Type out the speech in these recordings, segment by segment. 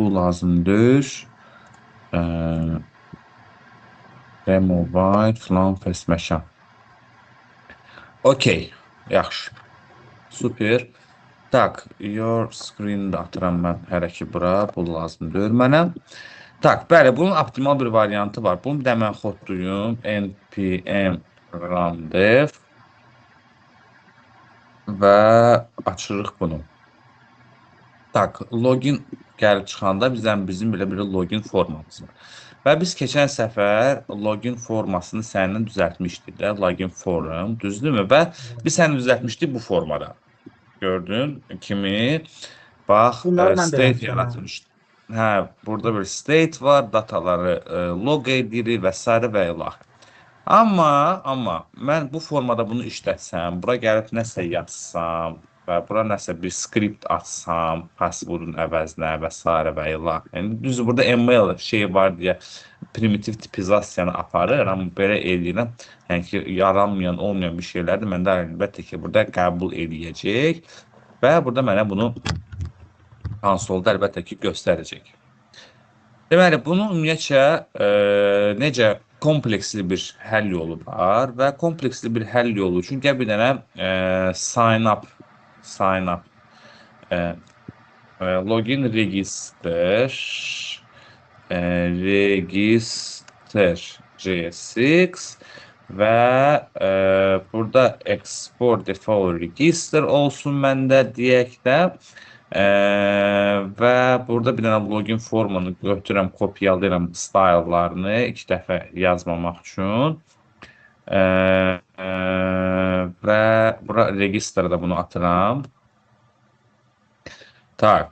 Bu lazımdır. Remove filan fəsməşəm. Okey. Yaxşı. Super. Tak, your screen-də atıram mən hələ ki bura. Bu lazımdır mənə. Tak, bəli, bunun optimal bir variantı var. Bunu bir də mən kodluyum. npm rundev və açırıq bunu. Tak, login gəlib çıxanda bizim belə bir login formamız var. Və biz keçən səfər login formasını səninlə düzəltmişdik də, login forum, düzdürmü? Və biz səninlə düzəltmişdik bu formada. Gördün kimi? Bax, Bunları mən də state eləmişəm, hə. yaratmışdım. Hə, burada bir state var, dataları log edirik və s. və ilax. Amma mən bu formada bunu işlətsəm, bura gəlib nəsə yazsam və bura nəsə bir skript açsam, passwordun əvəzinə və s. və ilax. Yəni, düzdür, burada email şey var deyə primitiv tipizasiyanı aparır, amma belə eləyirəm. Yəni ki, yaranmayan, olmayan bir şeylərdir. Mən də əlbəttə ki, burada qəbul eləyəcək və burada mənə bunu konsolda əlbəttə ki, göstərəcək. Deməli, bunun ümumiyyətcə necə kompleksli bir həll yolu var və kompleksli bir həll yolu üçün gəl bir dənə sign up login register JSX və burada export default register olsun məndə deyək də. Və burada bir dənə login formunu götürürəm, kopyalayıram style'larını 2 dəfə yazmamaq üçün. Və bura registerdə bunu atıram. Tak,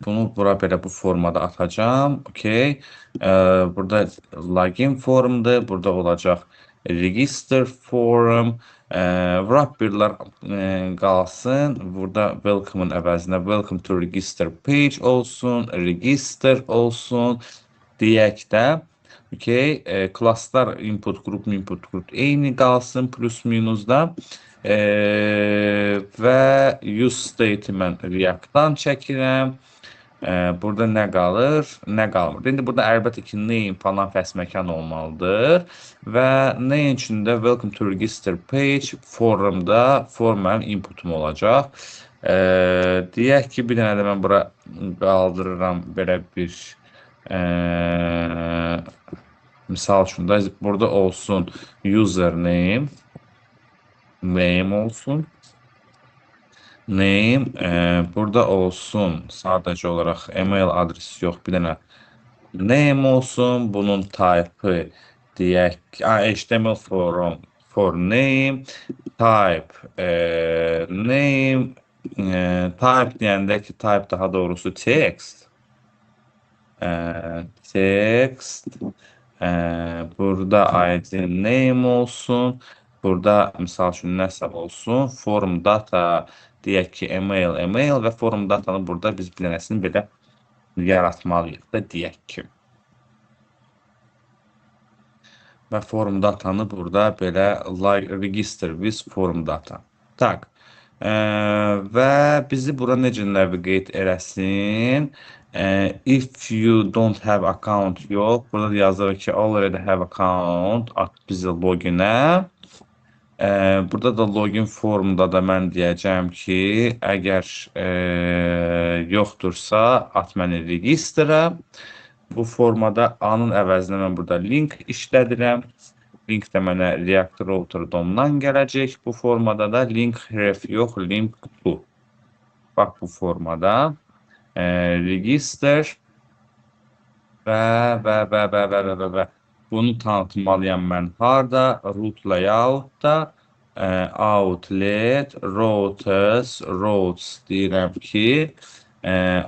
bunu bura belə bu formada atacağım. Okey. Burada login formdur. Burada olacaq register form. Wrap birlər qalsın. Burada welcome'ın əvəzinə welcome to register page olsun, register olsun deyək də. Okey. Classlar input group eyni qalsın plus minusda. Və use state mən React-dan çəkirəm. Burada nə qalır? Nə qalmır? İndi burada əlbəttə ki, name falan fəsməkan olmalıdır. Və name üçün də welcome to register page forumda form mənim inputum olacaq. Deyək ki, bir dənə də mən bura qaldırıram belə bir misal üçün də burada olsun username olsun. Name burada olsun. Sadəcə olaraq email adresi yox, bir dənə name olsun. Bunun type'ı deyək, HTML for name, type name, type deyəndə ki, type daha doğrusu text. Text. Burada ID name olsun. Burada misal üçün nəsə olsun. Form data deyək ki, email və form datanı burada biz bir dənəsini belə yaratmalıyıq da deyək ki. Və form datanı burada belə register with form data. Tak. Və bizi bura necə navigate eləsin? If you don't have account yox. Burada yazırıq ki, already have account. At bizi loginə. Burada da login formunda da mən deyəcəm ki, əgər yoxdursa, at məni registerə. Bu formada A-nın əvəzinə mən burada link işlədirəm. Link də mənə React Router.com-dan gələcək. Bu formada da link ref yox, link to. Bax bu formada. Register və bunu tanıtmalıyam mən harda? Root layout-da, outlet, routes deyirəm ki,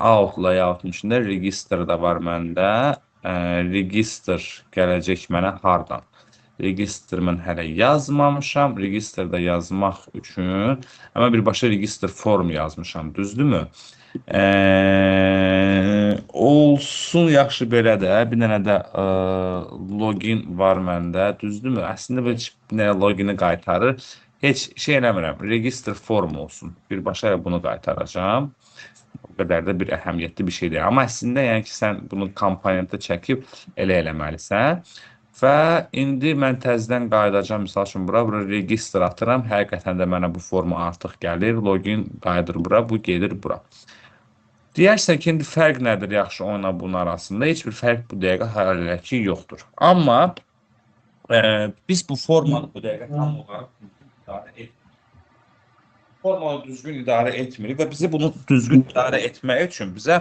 out layout-un içində register da var məndə. Register gələcək mənə hardan? Register mən hələ yazmamışam. Registerdə yazmaq üçün amma birbaşa register form yazmışam, düzdürmü? Olsun, yaxşı belə də. Bir dənə də login var məndə, düzdürmü? Əslində bir dənə logini qaytarır. Heç şey eləmirəm, register form olsun. Birbaşa bunu qaytaracağım. o qədər də bir əhəmiyyətli bir şey deyil. Amma əslində yəni ki, sən bunu komponentə çəkib elə eləməlisən. Və indi mən təzədən qayıdacağam, misal üçün bura register atıram. Həqiqətən də mənə bu forma artıq gəlir. Login qayıdır bura, bu gedir bura. Deyərsən ki, indi fərq nədir yaxşı onunla bunun arasında? Heç bir fərq bu dəqiqə hələ ki yoxdur. Amma biz bu formanı bu dəqiqə tam olaraq idarə etmirik. Formanı düzgün idarə etmirik və bizi bunu düzgün idarə etmək üçün bizə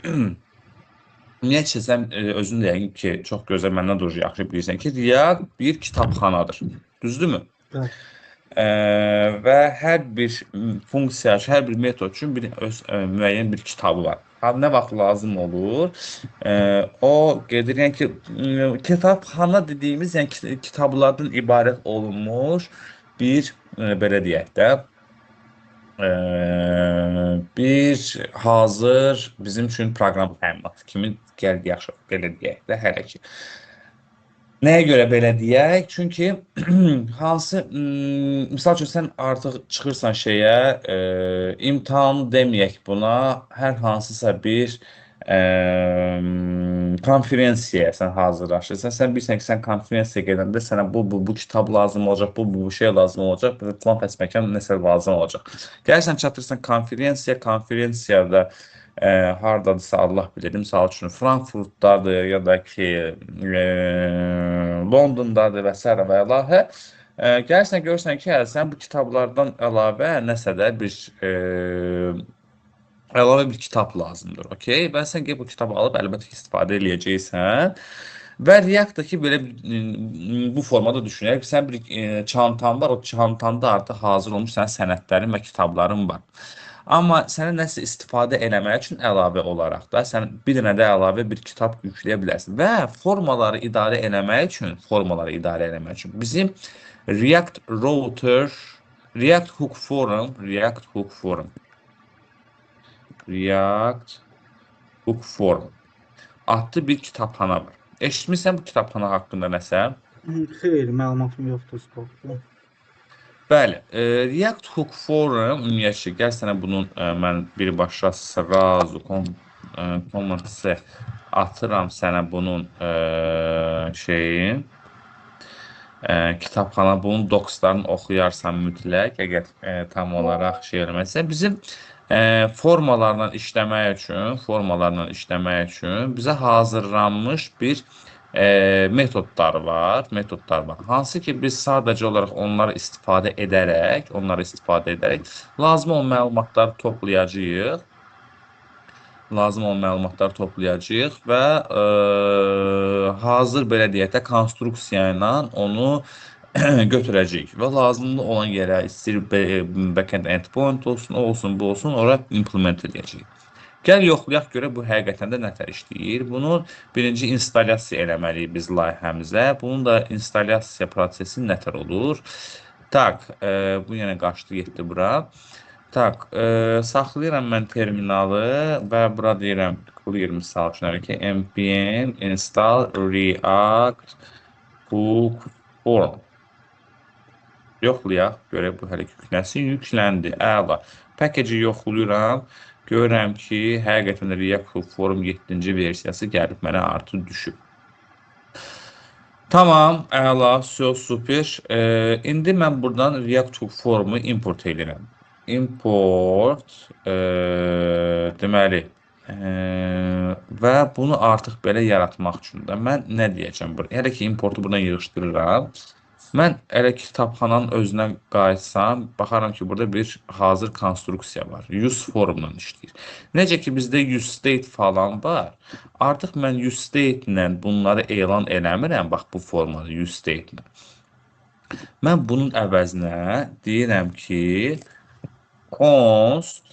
ümumiyyətcə sən özün də yəqin ki, çox gözəl məndən doğru yaxşı bilirsən ki, React bir kitabxanadır. Düzdürmü? Evet. Və hər bir funksiya, hər bir metod üçün öz müəyyən bir kitabı var. Nə vaxt lazım olur? O gedir, yəni ki, kitabxana dediyimiz, yəni kitablardan ibarət olunmuş bir belə deyək də bir hazır bizim üçün proqram təminatı kimi gəldi, yaxşı belə deyək də hələ ki. Nəyə görə belə deyək? Çünki hansı misal üçün sən artıq çıxırsan şeyə, imtahan deməyək buna, hər hansısa bir konferansiyaya sən hazırlaşırsan. Sən bilirsən ki, sən konferansiyaya gedəndə sənə bu kitab lazım olacaq, bu şey lazım olacaq, plan təsməkan nəsə lazım olacaq. Gəlirsən çatırsan konferansiyada hardadısa Allah bilir, misal üçün Frankfurtdadır ya da ki Londondadır və s. və ilahə. Gəlirsən görürsən ki, sən bu kitablardan əlavə nəsə də bir əlavə bir kitab lazımdır, okey? Və sən bu kitabı alıb əlbəttə ki, istifadə eləyəcəksən. Və React-dakı belə bu formada düşünərək, sən bir çantan var, o çantanda artıq hazır olmuş sənin sənədlərin və kitabların var. Amma sənə nəsə istifadə eləmək üçün əlavə olaraq da sən bir dənə də əlavə bir kitab yükləyə bilərsən. Və formaları idarə eləmək üçün bizim React Router, React Hook Forum adlı bir kitabxana var. Eşitmirsən bu kitabxana haqqında nəsə? Xeyr, məlumatım yoxdur, sportda. Bəli, React Hook Forum ümumiyyətlə, gəl sənə bunun mən birbaşa srazu comment-ı atıram sənə bunun kitabxana, bunun dokslarını oxuyarsan mütləq, əgər tam olaraq şey eləməlisən. Bizim formalarla işləmək üçün bizə hazırlanmış bir metodlar var. Hansı ki, biz sadəcə olaraq onları istifadə edərək lazım olan məlumatları toplayacağıq və hazır belə deyək də konstruksiya ilə onu götürəcəyik və lazımlı olan yerə istəyir backend endpoint olsun, bu olsun, ora implement edəcəyik. Gəl yoxlayaq görə bu həqiqətən də nətər işləyir. Bunu birinci instalyasiya eləməliyik biz layihəmizə. Bunun da instalyasiya prosesi nətər olur? Tak, bu yenə qaçdı, getdi bura. Tak, saxlayıram mən terminalı və bura deyirəm, clear misal üçün ki, npm install react hook form. Yoxlayaq, görək bu hələ yüklənsin, yükləndi, əla. Package-i yoxlayıram. Görürəm ki, həqiqətən də React Hook Forum 7-ci versiyası gəlib mənə artı düşüb. Tamam, əla, super. İndi mən buradan React Hook Forumu import edirəm. Import, deməli, və bunu artıq belə yaratmaq üçün də mən nə deyəcəm? Hələ ki, importu buradan yığışdırıram. Mən elə kitabxananın özünə qayıtsam, baxaram ki, burada bir hazır konstruksiya var. Use forumla işləyir. Necə ki, bizdə use state falan var. Artıq mən use state ilə bunları elan eləmirəm. Bax, bu formada use state ilə. Mən bunun əvəzinə deyirəm ki, const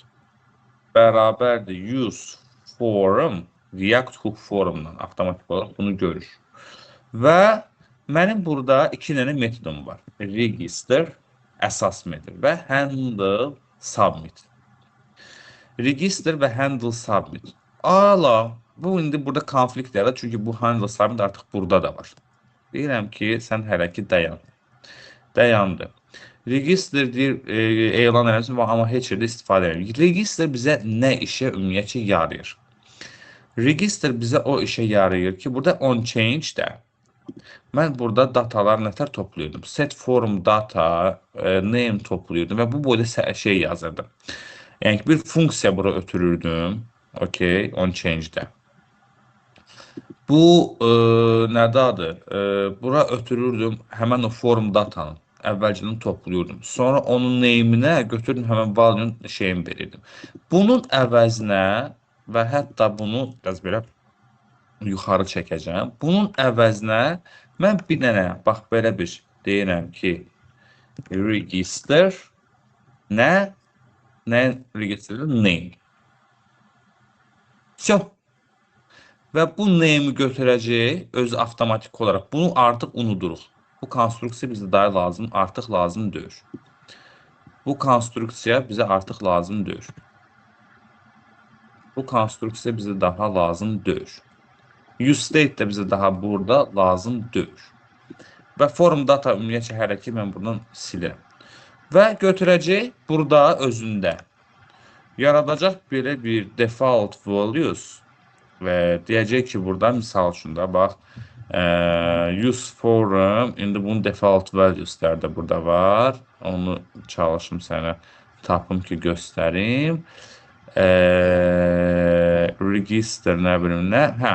bərabərdir use forum, React Hook forumla avtomatik olaraq bunu görür. Və mənim burada iki dənə metodum var. Register, əsas metod və handle submit. Register və handle submit. Ala, bu indi burada konflikt yaradır, çünki bu handle submit artıq burada da var. Deyirəm ki, sən hələ ki dayan. Dayandı. Register deyir, elan eləsin, amma heç yerdə istifadə edilir. Register bizə nə işə ümumiyyətcə yarayır? Register bizə o işə yarayır ki, burada on change-də mən burada datalar nətər topluyordum? Set form data, name topluyordum və bu boyda şey yazırdım. Yəni ki, bir funksiya bura ötürürdüm. Okay, on change-də. Bu nədadır? Bura ötürürdüm həmən o form datanı. Əvvəlcədən topluyordum. Sonra onun name'inə götürdüm, həmən value-nun şeyini verirdim. Bunun əvəzinə və hətta bunu biraz belə yuxarı çəkəcəm. Bunun əvəzinə mən bir dənə, bax belə bir deyirəm ki, register nə register name. Всё. Və bu name'i götürəcək özü avtomatik olaraq. Bunu artıq unuduruq. Bu konstruksiya bizə daha lazım, artıq lazım deyil. Bu konstruksiya bizə artıq lazım deyil. Bu konstruksiya bizə daha lazım deyil. useState də bizə daha burada lazım deyil. Və form data ümumiyyətcə hərəkəti mən buradan silirəm. Və götürəcək burada özündə yaradacaq belə bir default values və deyəcək ki, burada misal üçün də bax use form, indi bunun default valueslər də burada var. Onu çalışım sənə tapım ki, göstərim. Register nə bilim nə? Hə,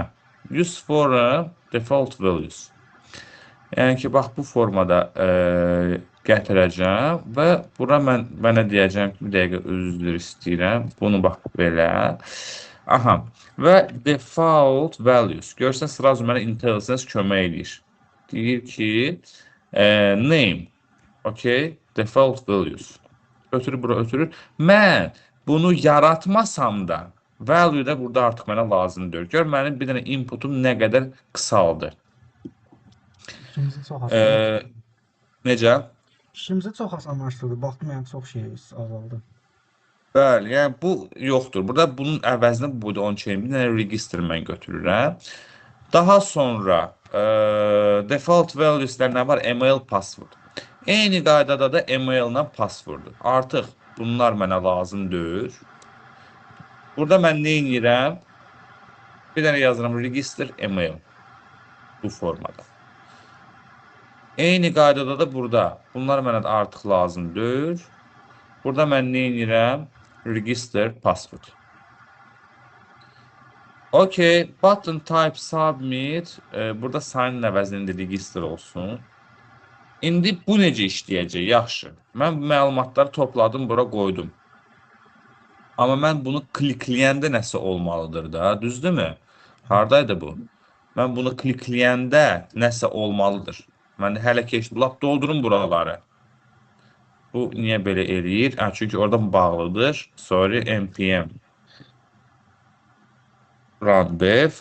use form default values. Yəni ki, bax bu formada gətirəcəm və bura mənə deyəcəm ki, bir dəqiqə üzr istəyirəm. Bunu bax belə. Aha. Və default values. Görsən, sırası mənə IntelliSense kömək edir. Deyir ki, name. Okay. Default values. Ötürür, bura ötürür. Mən bunu yaratmasam da, value da burada artıq mənə lazımdır. Gör, mənim bir dənə inputum nə qədər qısaldı. İşimizi çox asanlaşdırdı. Necə? İşimizi çox asanlaşdırdı. Baxdım, yəni çox şey azaldı. Bəli, yəni bu yoxdur. Burada bunun əvəzinə bu boyda on chain bir dənə register mən götürürəm. Daha sonra default valueslər nə var? Email, password. Eyni qaydada da email-la password. Artıq bunlar mənə lazım deyil. Burada mən nə edirəm? Bir dənə yazıram register email. Bu formada. Eyni qaydada da burada. Bunlar mənə artıq lazım deyil. Burada mən nə edirəm? Register password. Okay, button type submit. Burada sign əvəzində register olsun. İndi bu necə işləyəcək? Yaxşı. Mən bu məlumatları topladım, bura qoydum. Amma mən bunu klikləyəndə nəsə olmalıdır da, düzdürmü? Hardaydı bu? Mən bunu klikləyəndə nəsə olmalıdır. Mən hələ keçdim, lap doldurun buraları. Bu niyə belə eləyir? Çünki orada bağlıdır. Sorry, npm run dev.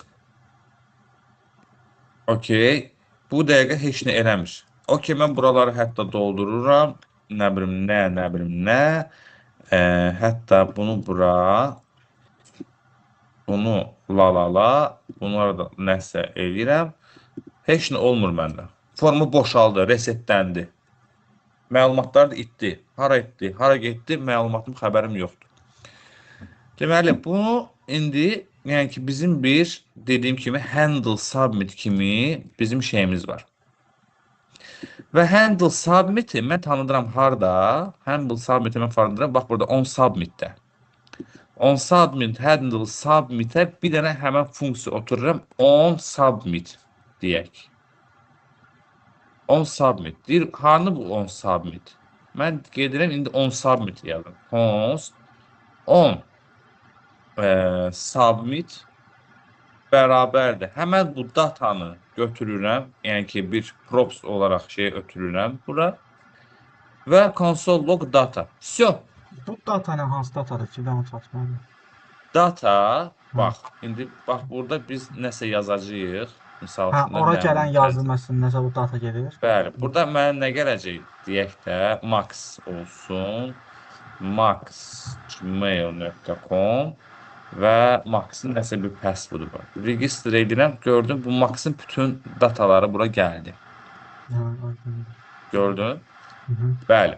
Okay. Bu dəqiqə heç nə eləmir. Okay, mən buraları hətta doldururam. Nə bilim nə. Hətta bunu bura. Bunu la. Bunları da nəsə eləyirəm. Heç nə olmur məndə. Formu boşaldı, resetləndi. Məlumatlar da itdi. Hara itdi, hara getdi, məlumatım, xəbərim yoxdur. Deməli, bunu indi, yəni ki, bizim bir, dediyim kimi, handle submit kimi bizim şeyimiz var. Və handle submit-i mən tanıdıram harda? Handle submit-i mən tanıdıram, bax burada on submit-də. On submit, handle submit-ə bir dənə həmən funksiya otururam, on submit deyək. On submit. Deyir, hanı bu on submit? Mən gedirəm, indi on submit yazdım. Const on submit bərabərdir. Həmən bu datanı götürürəm, yəni ki, bir props olaraq şey ötürürəm bura və console log data. Всё. Bu data nə, hansı datadır ki, mən çatmadım. Data, bax, indi bax burada biz nəsə yazacağıq. Misal Hə, üçün ora gələn yazı məsələn nəsə bu data gedir. Bəli, burada mənə nə gələcək deyək də, max olsun. max@gmail.com və max'ın nəsə bir passwordu var. Register edirəm, gördüm bu max'ın bütün dataları bura gəldi. Hə, aydındır. Gördün? Hı -hı. Bəli.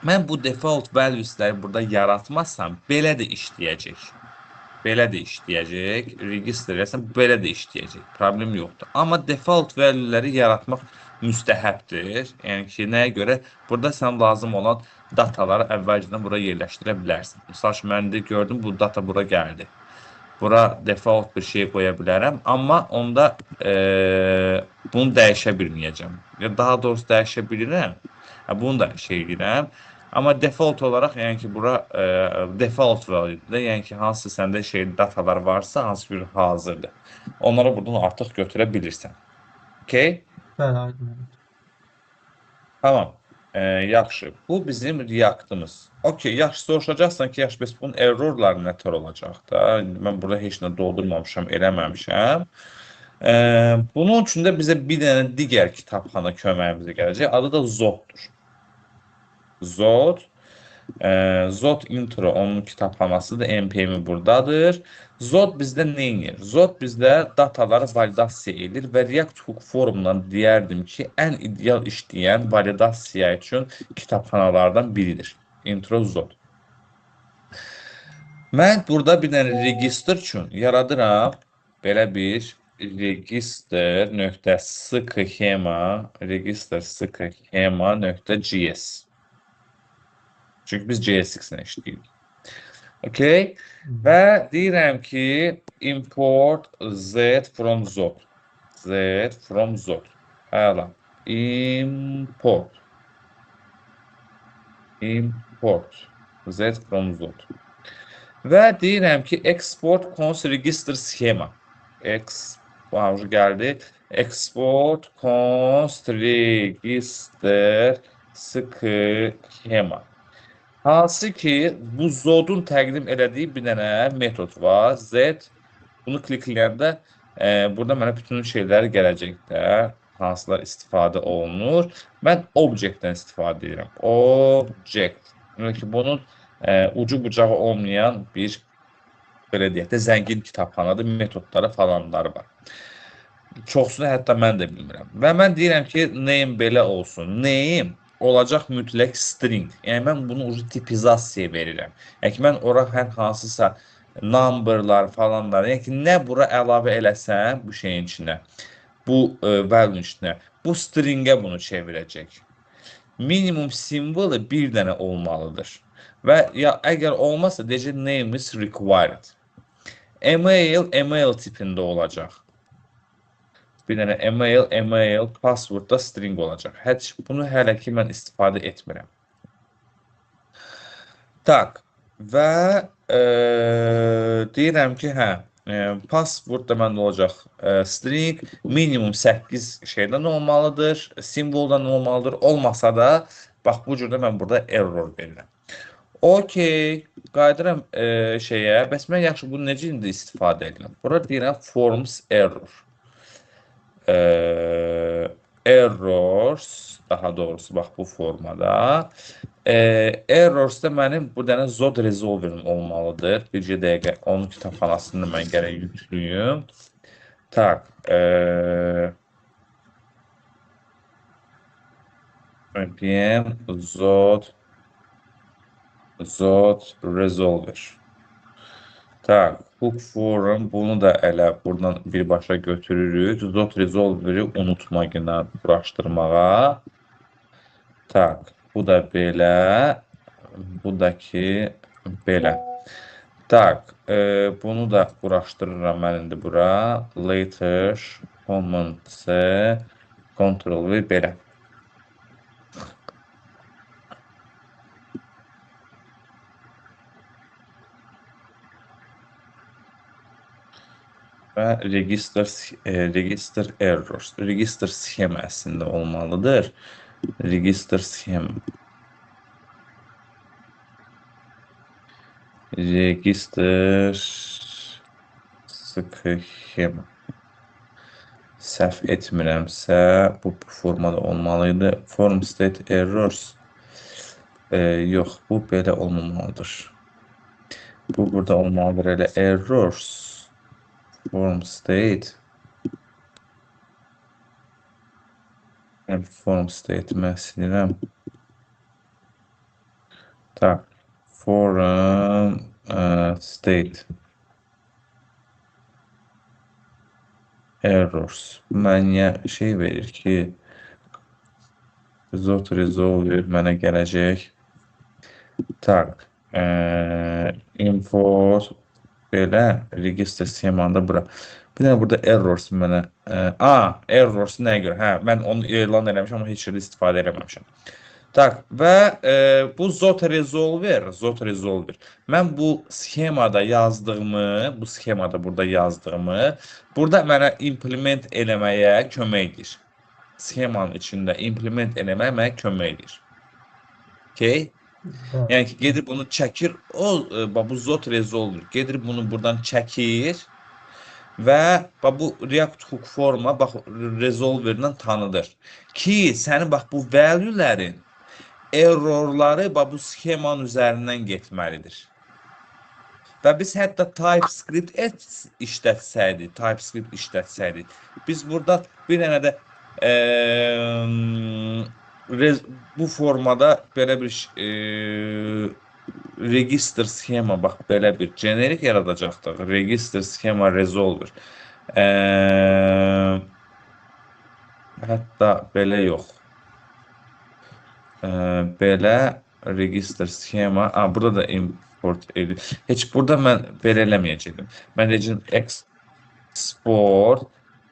Mən bu default values'ləri burada yaratmasam, belə də işləyəcək. Belə də işləyəcək. Register eləsəm, belə də işləyəcək. Problem yoxdur. Amma default value'ləri yaratmaq müstəhəbdir. Yəni ki, nəyə görə? Burada sən lazım olan dataları əvvəlcədən bura yerləşdirə bilərsən. Misal ki, mən də gördüm, bu data bura gəldi. Bura default bir şey qoya bilərəm. Amma onda bunu dəyişə bilməyəcəm. Ya daha doğrusu dəyişə bilirəm. Bunu da şey edirəm. Amma default olaraq, yəni ki, bura default value-dir. Yəni ki, hansı səndə şey datalar varsa, hansı bir hazırdır. Onları buradan artıq götürə bilirsən. Okay? Bəli, aydın. Tamam. Yaxşı. Bu bizim React-ımız. Okay, yaxşı soruşacaqsan ki, yaxşı, bəs bunun errorları nətər olacaq da? Mən burada heç nə doldurmamışam, eləməmişəm. Bunun üçün də bizə bir dənə digər kitabxana köməyimizə gələcək. Adı da Zoddur. Zod. Zod intro onun kitabxanasıdır. NPM buradadır. Zod bizdə nə edir? Zod bizdə dataları validasiya edir və React Hook forumundan deyərdim ki, ən ideal işləyən validasiya üçün kitabxanalardan biridir. Intro Zod. Mən burada bir dənə register üçün yaradıram belə bir register.schema.js. Çünki biz JSX-lə işləyirik. Okay. Və deyirəm ki, import z from zod. Z from zod. Əla. Import z from zod. Və deyirəm ki, export const register schema. Gəldi. Export const register schema. Hansı ki, bu Zod'un təqdim elədiyi bir dənə metod var. Z. Bunu klikləyəndə burada mənə bütün şeylər gələcəkdə. Hansılar istifadə olunur. Mən objectdən istifadə edirəm. Object. Yəni ki, bunun ucu bucağı olmayan bir, belə deyək də, zəngin kitabxanadır. Metodları falanları var. Çoxsunu hətta mən də bilmirəm. Və mən deyirəm ki, name belə olsun. Name olacaq mütləq string. Yəni mən bunu ucu tipizasiya verirəm. Yəni ki, mən ora hər hansısa numberlar falanlar, yəni ki, nə bura əlavə eləsəm bu şeyin içinə, bu value içinə, bu stringə bunu çevirəcək. Minimum simvolu bir dənə olmalıdır. Və ya əgər olmazsa deyəcək name is required. Email tipində olacaq. Bir dənə email, password da string olacaq. Heç bunu hələ ki mən istifadə etmirəm. Tak. Və deyirəm ki, password da məndə olacaq string. Minimum 8 şeydən olmalıdır. Simvoldan olmalıdır. Olmasa da, bax bu cürdə mən burada error verirəm. Okay. Qayıdıram şeyə. Bəs mən yaxşı bunu necə indi istifadə edirəm? Burada deyirəm forms error. Errors, daha doğrusu bax bu formada. Errors'da mənim bu dənə Zod resolverim olmalıdır. Bircə dəqiqə onun kitabxanasını mən gərək yüklüyüm. Tak. npm Zod resolver. Tak, hook forum, bunu da elə buradan birbaşa götürürük. Zod resolveri unutmayın quraşdırmağa. Tak, bu da belə. Bu da ki, belə. Tak, bunu da quraşdırıram mən indi bura. Later, command C, Ctrl V, belə. Və register errors. Register schema əslində olmalıdır. Register schema. Register schema. Səhv etmirəmsə, bu formada olmalıydı. Form state errors. Yox, bu belə olmamalıdır. Bu burada olmalıdır elə errors. Form state. Form state mən silirəm. Tak. Foreign state errors. Mənə şey verir ki, result resolver mənə gələcək. Tak. Import belə register sxemanda bura. Bir dənə burada errors mənə. Errors nəyə görə? Hə, mən onu elan eləmişəm, amma heç yerdə istifadə eləməmişəm. Tak və bu Zot Resolver. Mən bu sxemada yazdığımı, burada mənə implement eləməyə kömək edir. Sxemanın içində implement eləməyə mənə kömək edir. Okay? Bəli. Yəni ki, gedir bunu çəkir, bu Zot Resolver gedir bunu buradan çəkir və bu React Hook forma Resolverlə tanıdır ki, sənin bu value'lərin errorları bu sxemanın üzərindən getməlidir. Və biz hətta TypeScript işlətsəydik, biz burada bir dənə də bu formada belə bir register sxema, belə bir generik yaradacaqdıq. Register sxema resolver. Hətta belə yox. Belə register sxema. Burada da import edir. Heç burada mən belə eləməyəcəkdim. Mən deyəcəm export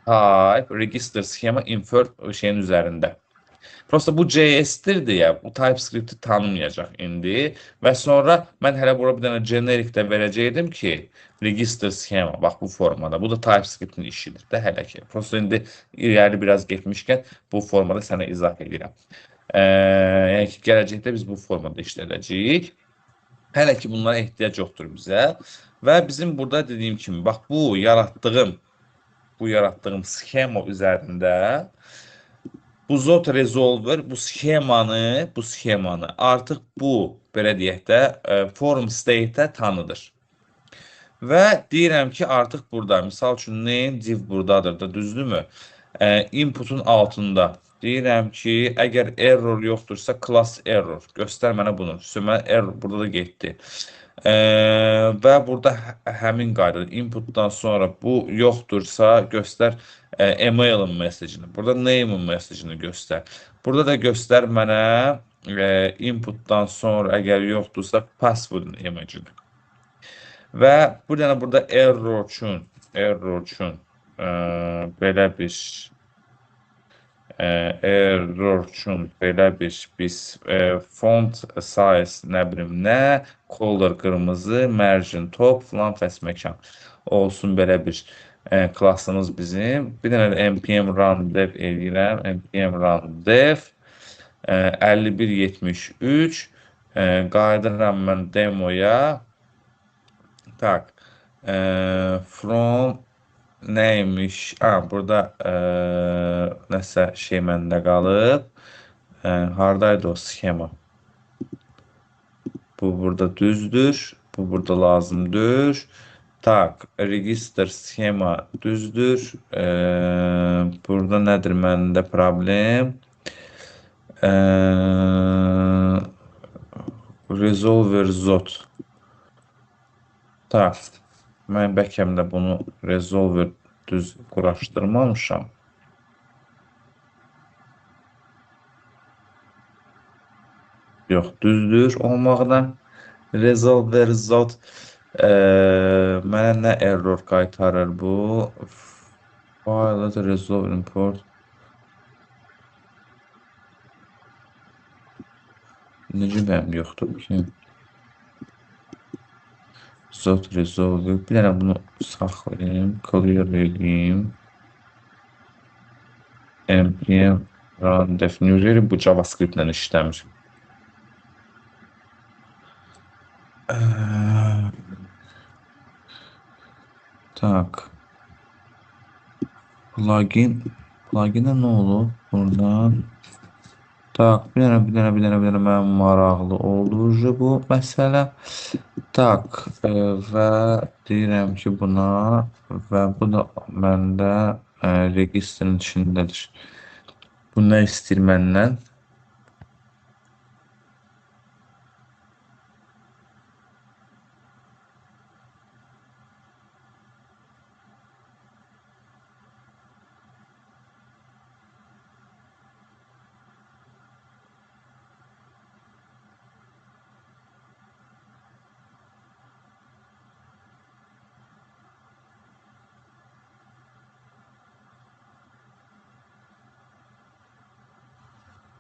type register sxema insert şeyin üzərində. Prosta bu JS-dir deyə bu TypeScript-i tanımayacaq indi və sonra mən hələ bura bir dənə generic də verəcəkdim ki, register sxema bu formada. Bu da TypeScript-in işidir də hələ ki. Prosta indi irəli biraz getmişkən bu formada sənə izah edirəm. Yəni ki, gələcəkdə biz bu formada işlədəcəyik. Hələ ki, bunlara ehtiyac yoxdur bizə. Və bizim burada dediyim kimi, bu yaratdığım sxema üzərində bu Zot Resolver bu sxemanı artıq belə deyək də, form state-ə tanıdır. Və deyirəm ki, artıq burada, misal üçün, name div buradadır da, düzdürmü? Inputun altında deyirəm ki, əgər error yoxdursa, class error. Göstər mənə bunu. Error burada da getdi. Və burada həmin qaydadır. Inputdan sonra bu yoxdursa, göstər email'ın mesajını. Burada name'ın mesajını göstər. Burada da göstər mənə inputdan sonra əgər yoxdursa, password'ın imajını. Və bir dənə burada error üçün belə bir biz font size nə bilim nə, color qırmızı, margin top filan fəsməkan olsun belə bir klassımız bizim. Bir dənə də npm run dev eləyirəm. npm run dev 5173 qayıdıram mən demoya. Tak. From neymiş? Burada nəsə şey məndə qalıb. Hardaydı o sxema? Bu burada düzdür. Bu burada lazımdır. Tak. Register sxema düzdür. Burada nədir məndə problem? Resolver Zot. Tak. Mən bəlkə də bunu resolver düz quraşdırmamışam. Yox, düzdür olmaqda. Resolver Zot mənə nə error qaytarır bu? File resolve import. Necə mənim yoxdur ki? Zot Resolver. Bir dənə bunu saxlayayım. Clear edeyim. npm run definition bu JavaScript ilə işləmir. Tak. Plugin'ə nə olur buradan? Tak, bir dənə mənim maraqlı oldu bu məsələ. Tak, və deyirəm ki, buna və bu da məndə registerin içindədir. Bu nə istəyir məndən?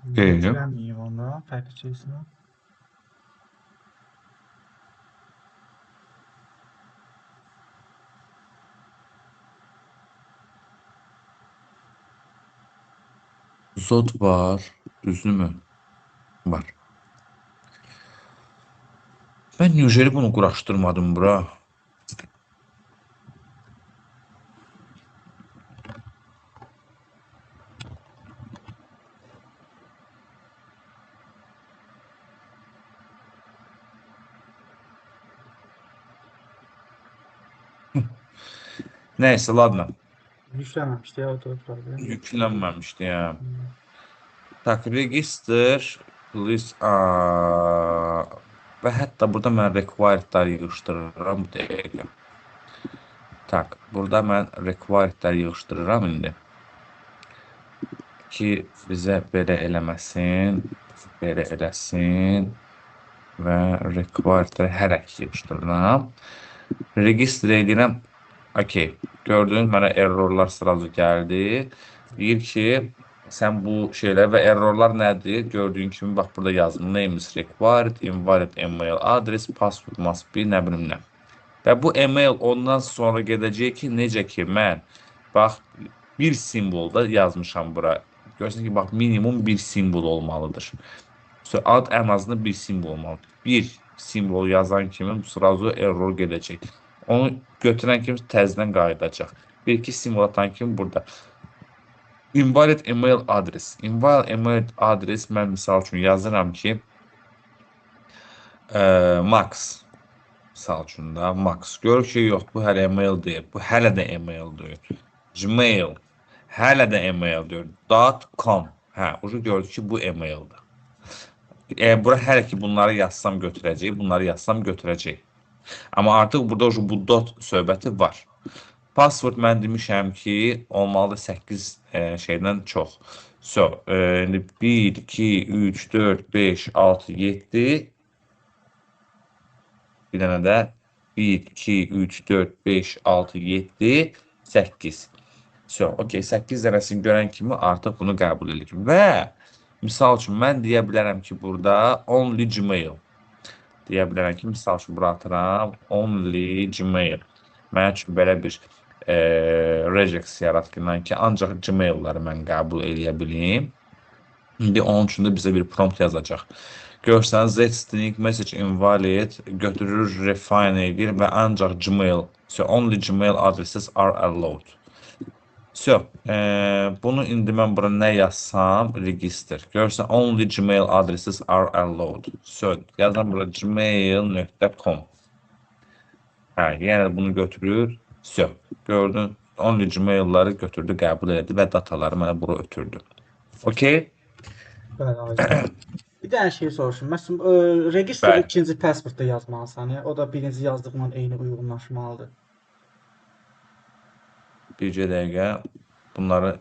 Deyim. Yükləməyim onda fərqli şeysinə. Zod var. Düzdürmü? Var. Ben Nigeri bunu quraşdırmadım bura. Neyse, ladna. Yükləməmişdi ya, o da problem. Yüklənməmişdi ya. Hmm. Tak, register, please. Və hətta burada mən required'ları yığışdırıram bu dəqiqə. Tak, burada mən required'ları yığışdırıram indi. Ki bizə belə eləməsin, belə eləsin və required'ları hər iki yığışdırıram. Register edirəm. Okey. Gördünüz, mənə errorlar sırası gəldi. Deyir ki, sən bu şeylər və errorlar nədir? Gördüyün kimi, bax, burada yazılır. Name is required, invalid email address, password must be, nə bilim nə. Və bu email ondan sonra gedəcək ki, necə ki, mən, bax, bir simvolda yazmışam bura. Görürsünüz ki, bax, minimum bir simbol olmalıdır. Ad ən azından bir simbol olmalıdır. Bir simbol yazan kimi sırası error gedəcək. Onu götürən kimi təzədən qayıdacaq. Bir-iki simbol atan kimi burada. Invalid email address. Invalid email address mən misal üçün yazıram ki, Max. Misal üçün da Max. Görür ki, yox, bu hələ email deyil. Bu hələ də email deyil. Gmail. Hələ də email deyil. .com. Hə, ucu gördük ki, bu emaildir. Bura hələ ki, bunları yazsam götürəcək, bunları yazsam götürəcək. Amma artıq burada bu dot söhbəti var. Password mən demişəm ki, olmalıdır 8 şeydən çox. So, indi 1, 2, 3, 4, 5, 6, 7. Bir dənə də 1, 2, 3, 4, 5, 6, 7, 8. So, okey, 8 dənəsini görən kimi artıq bunu qəbul edirik. Və misal üçün mən deyə bilərəm ki, burada only Gmail. Deyə bilərəm ki, misal üçün bura atıram only Gmail. Mən üçün belə bir regex yaratqından ki, ancaq Gmail'ları mən qəbul edə bilim. İndi onun üçün də bizə bir prompt yazacaq. Görsəniz, Z-string message invalid götürür, refine edir və ancaq Gmail, so only Gmail addresses are allowed. So, bunu indi mən bura nə yazsam, register. Görürsən, only Gmail addresses are allowed. So, yazam bura gmail.com. Hə, yəni bunu götürür. So, gördün, only Gmail'ları götürdü, qəbul edir və dataları mənə bura ötürdü. Okey? Bəli, aydın. Bir dənə şey soruşum. Məsələn, register Bəli. ikinci pasportda yazmalısan, ya? O da birinci yazdığınla eyni uyğunlaşmalıdır. Bircə dəqiqə bunları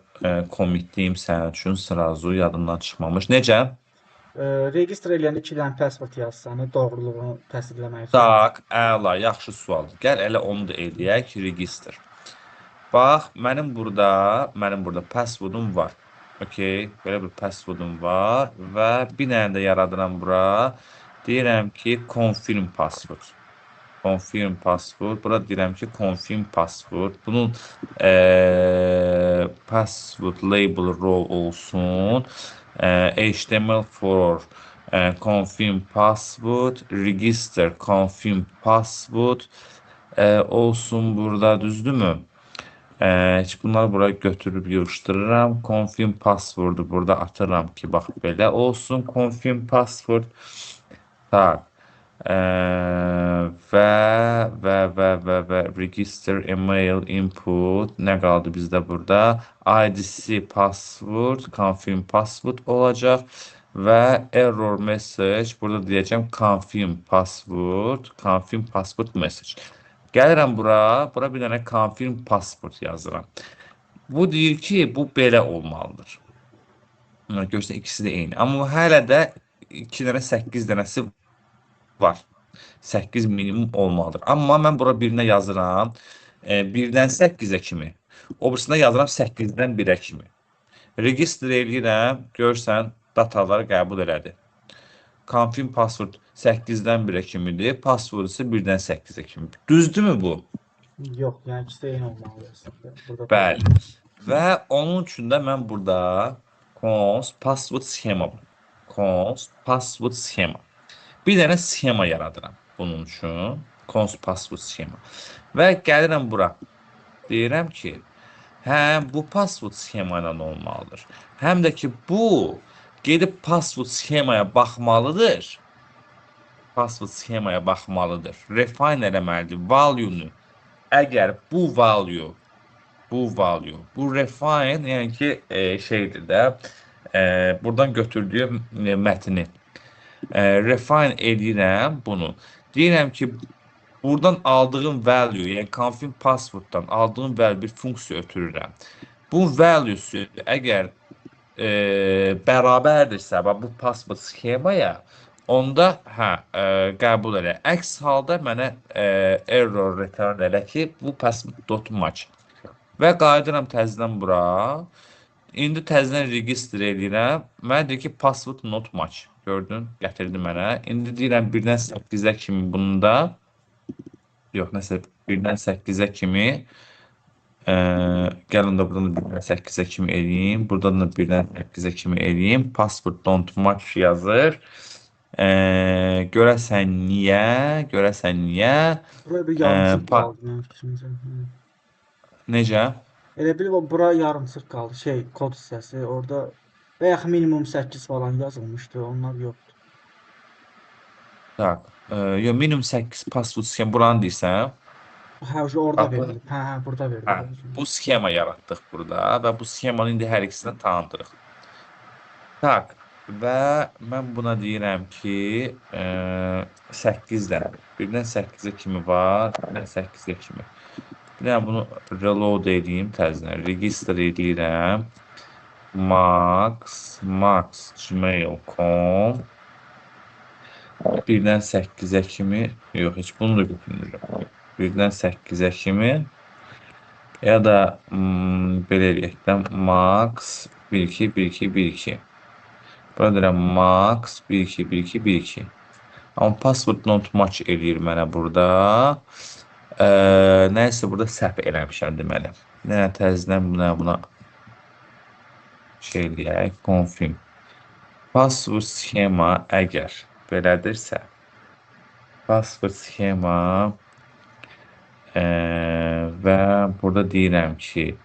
commitləyim sənin üçün, sırası yadımdan çıxmamış. Necə? Register eləyəndə 2 dənə pasport yazsan, doğruluğunu təsdiqləmək üçün. Tak, əla, yaxşı sualdır. Gəl elə onu da eləyək, register. Bax, mənim burada passwordum var. Okey, belə bir passwordum var və bir dənə də yaradıram bura. Deyirəm ki, confirm password. Confirm password. Burada deyirəm ki, confirm password. Bunun password label row olsun. HTML for confirm password. Register confirm password olsun burada, düzdürmü? Heç bunları bura götürüb yığışdırıram. Confirm password'u burada atıram ki, bax belə olsun. Confirm password. Tak. Və register email input nə qaldı bizdə burada? IDC password, confirm password olacaq və error message burada deyəcəm confirm password message. Gəlirəm bura bir dənə confirm password yazıram. Bu deyir ki, bu belə olmalıdır. Görürsən, ikisi də eyni. Amma hələ də 2 dənə 8 dənəsi var. 8 minimum olmalıdır. Amma mən bura birinə yazıram 1-dən 8-ə kimi. O birisində yazıram 8-dən 1-ə kimi. Register eləyirəm. Görsən, dataları qəbul elədi. Confirm password 8-dən 1-ə kimidir, password isə 1-dən 8-ə kimidir. Düzdürmü bu? Yox, yəni ikisi də eyni olmalı əslində. Burada Bəli. fərq. Və onun üçün də mən burada const password sxema const password sxema. Bir dənə sxema yaradıram bunun üçün. Const password sxema. Və gəlirəm bura. Deyirəm ki, həm bu password sxema ilə olmalıdır. Həm də ki, bu gedib password sxemaya baxmalıdır. Password sxemaya baxmalıdır. Refine eləməlidir. Value-nu. Əgər bu value bu refine yəni ki şeydir də buradan götürdüyüm mətni refine edirəm bunu. Deyirəm ki, buradan aldığım value, yəni confirm passworddan aldığım value bir funksiya ötürürəm. Bu value'su əgər bərabərdirsə bu password sxemaya, onda qəbul elə. Əks halda mənə error return elə ki, bu password.match. Və qayıdıram təzədən bura. İndi təzədən register edirəm. Mənə deyir ki, password not match. Gördün, gətirdi mənə. İndi deyirəm 1-dən 8-ə kimi bunda. Yox, nəsə 1-dən 8-ə kimi. Gəlin də buradan da 1-dən 8-ə kimi eləyim. Buradan da 1-dən 8-ə kimi eləyim. Password don't match yazır. Görəsən niyə? Görəsən niyə? Buraya bir yarımçıq qaldı mənim fikrimcə. Necə? Elə bil bura yarımçıq qaldı. Şey, kod hissəsi. Orada bayaq minimum 8 falan yazılmışdı. Onlar yoxdur. Tak. Yo, minimum 8 password sxem buranı deyirsən. Hə, orada Bax, verilib. Hə, burada verilib. bu sxema yaratdıq burada və bu sxemanı indi hər ikisini tanıdırıq. Tak. Və mən buna deyirəm ki, 8-dən 1-dən 8-ə kimi var, 1-dən 8-ə kimi. Bir dənə bunu reload edeyim təzədən. Register edirəm. Max gmail.com 1-dən 8-ə kimi, yox, heç bunu da götürmürəm. 1-dən 8-ə kimi ya da belə eləyək də max 1-2 1-2 1-2. Bura deyirəm max 1-2 1-2 1-2. Amma password not match eləyir mənə burada. Nəysə burada səhv eləmişəm deməli. Nə təzədən buna şey eləyək, confirm. Password sxema əgər belədirsə, password sxema və burada deyirəm ki,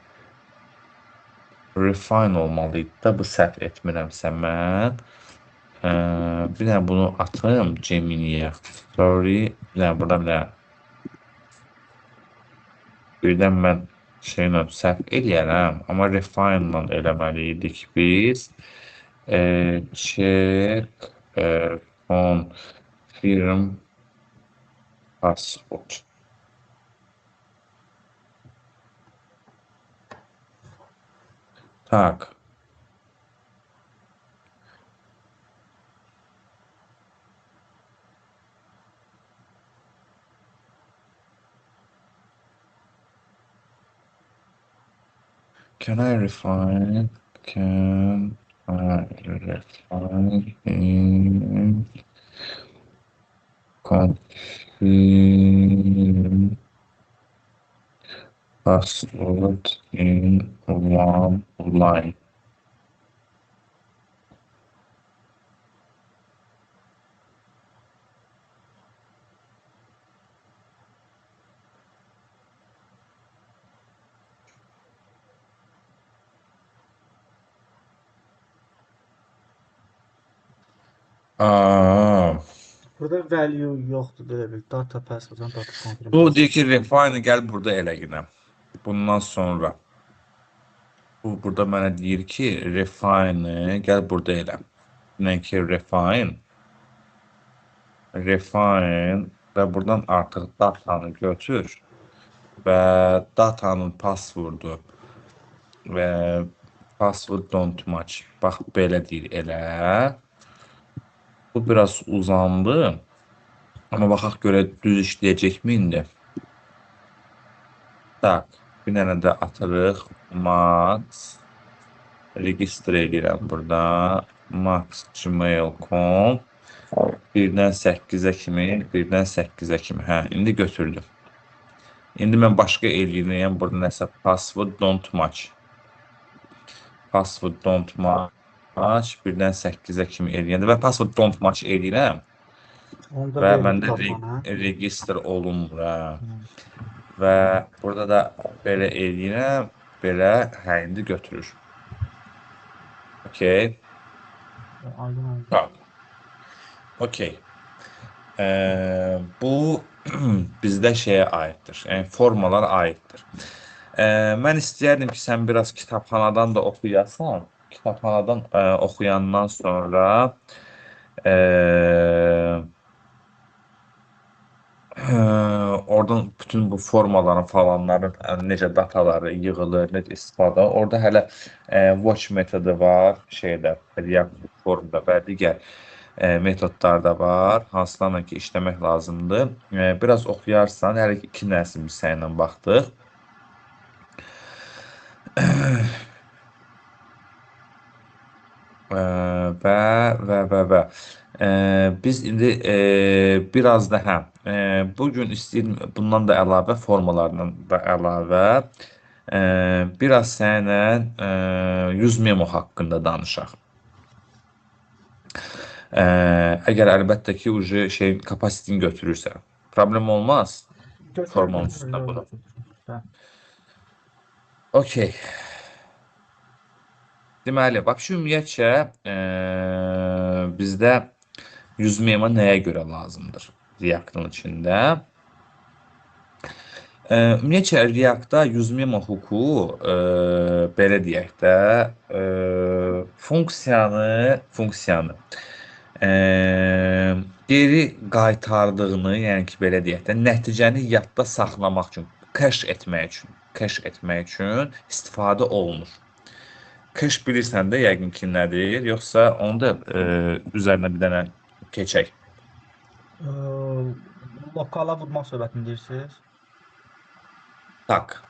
refine olmalıydı da, bu səhv etmirəmsə mən. Bir dənə bunu atayım Gemini'yə. Sorry, bir dənə burada bir dənə. Birdən mən şeylə səhv eləyərəm, amma refine ilə eləməliydik biz. Check confirm password. Tak. Can I refine? Can I refine in confirm password in one line? Burada value yoxdur belə bil. Data password, data confirm. Bu deyir ki, refine gəl burada elə yine. Bundan sonra. Bu burada mənə deyir ki, refine gəl burada elə. Nə ki, refine və buradan artıq datanı götür və datanın passwordu və password don't match. Bax, belə deyir elə. Bu biraz uzandı. Amma baxaq görə düz işləyəcəkmi indi? Tak, bir dənə də atırıq. Max register edirəm burada. max@gmail.com 1-dən 8-ə kimi, 1-dən 8-ə kimi. Hə, indi götürdüm. İndi mən başqa eləyirəm. Burada nəsə password don't match. Password don't match 1-dən 8-ə kimi eləyəndə və password don't match eləyirəm. Onu da Və verin məndə tapana. register olunmur. Hə. Və burada da belə eləyirəm. Belə, hə, indi götürür. Okey. Aydın oldu. Tamam. Okey. Bu bizdə şeyə aiddir. Yəni formalar aiddir. Mən istəyərdim ki, sən biraz kitabxanadan da oxuyasan. Kitabxanadan oxuyandan sonra oradan bütün bu formaların falanların necə dataları yığılır, necə istifadə. Orada hələ watch metodu var, şeydə, React formda və digər metodlar da var, hansılarla ki işləmək lazımdır. Biraz oxuyarsan, hər iki nəsil biz səninlə baxdıq. Və biz indi biraz da bugün istəyirəm bundan da əlavə formalardan da əlavə biraz səninlə 100 memo haqqında danışaq. Əgər əlbəttə ki, şey kapasitini götürürsə, problem olmaz. Formanın üstündə bunu. Okey. Deməli, ümumiyyətcə bizdə 100 memo nəyə görə lazımdır React-ın içində? Ümumiyyətcə React-da 100 memo huku belə deyək də funksiyanı geri qaytardığını, yəni ki, belə deyək də, nəticəni yadda saxlamaq üçün, cache etmək üçün istifadə olunur. Cache bilirsən də yəqin ki, nədir, yoxsa onu da üzərinə bir dənə keçək. Lokala vurmaq söhbətini deyirsiniz? Tak.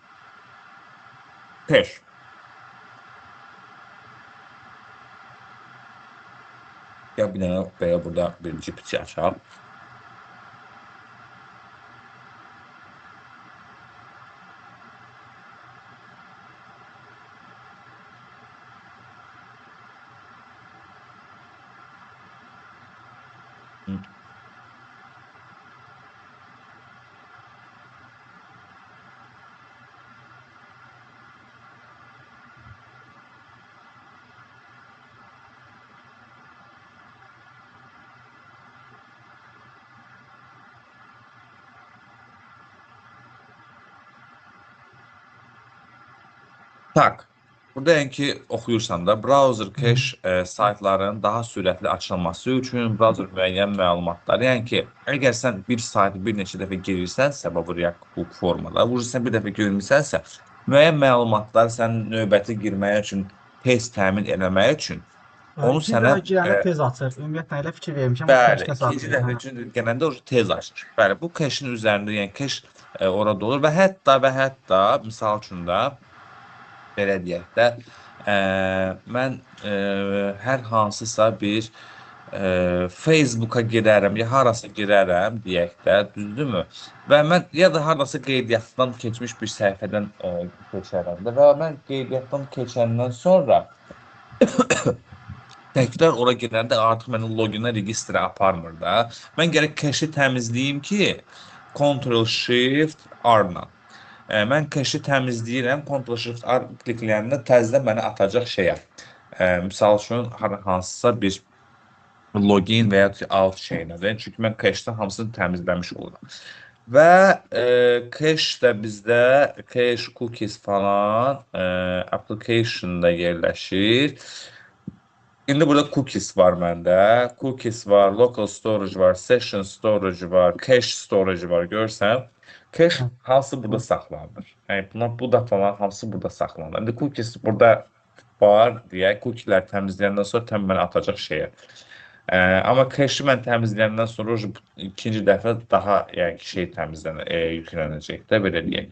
Cache. Ya bir dənə belə burada bir GPT açaq. Tak. Burada yəni ki, oxuyursan da, browser cache saytların daha sürətli açılması üçün browser müəyyən məlumatlar. Yəni ki, əgər sən bir saytı bir neçə dəfə girirsənsə, bu React hook formada, sən bir dəfə görmüsənsə, müəyyən məlumatlar sən növbəti girməyə üçün tez təmin eləmək üçün onu sənə girəndə tez açır. Ümumiyyətlə elə fikir vermişəm. bəli, ikinci dəfə üçün gələndə gələndə açır. Bəli, bu cache-in üzərində, yəni cache orada olur və hətta misal üçün də belə deyək də, mən hər hansısa bir Facebooka girərəm, ya harasa girərəm, deyək də, düzdürmü? Və mən ya da harasa qeydiyyatdan keçmiş bir səhifədən keçərəm də və mən qeydiyyatdan keçəndən sonra təkrar ora girəndə artıq məni loginə, registrə aparmır da. Mən gərək cache-i təmizləyim ki, Ctrl+Shift+R-la. Mən cache-i təmizləyirəm, Ctrl+Shift+R klikləyəndə təzədən məni atacaq şeyə. Misal üçün, hansısa bir login və ya out şeyinədir. Çünki mən cache-dən hamısını təmizləmiş oluram. Və cache də bizdə, cache cookies falan application-da yerləşir. İndi burada cookies var məndə. Cookies var, local storage var, session storage var, cache storage var, görsən. Cache hamısı burada saxlanır. Yəni, bu dataların hamısı burada saxlanır. İndi cookies burada var deyək, cookie'lər təmizləyəndən sonra təmələn atacaq şeyə. Amma cache-i mən təmizləyəndən sonra ikinci dəfə daha şey yüklənəcək də, belə deyək.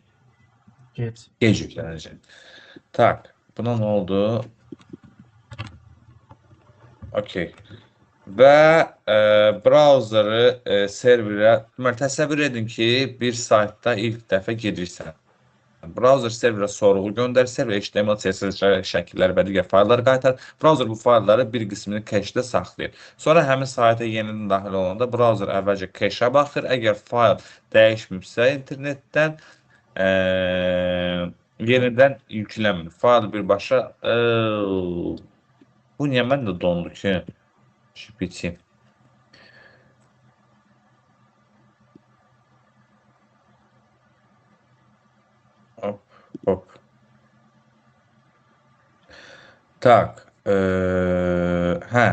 Gec yüklənəcək. Tak, buna nə oldu? Okey. Və brauzeri serverə təsəvvür edin ki, bir saytda ilk dəfə gedirsən. Browser serverə sorğu göndərir, server HTML, CSS şəkilləri və digər faylları qaytarır. Browser bu faylları bir qismini cache-də saxlayır. Sonra həmin sayta yenidən daxil olanda browser əvvəlcə cache-ə baxır. Əgər fayl dəyişməyibsə internetdən yenidən yüklənmir. Fayl birbaşa bu niyə məndə dondu ki? GPT. Hop, hop. Tak, hə.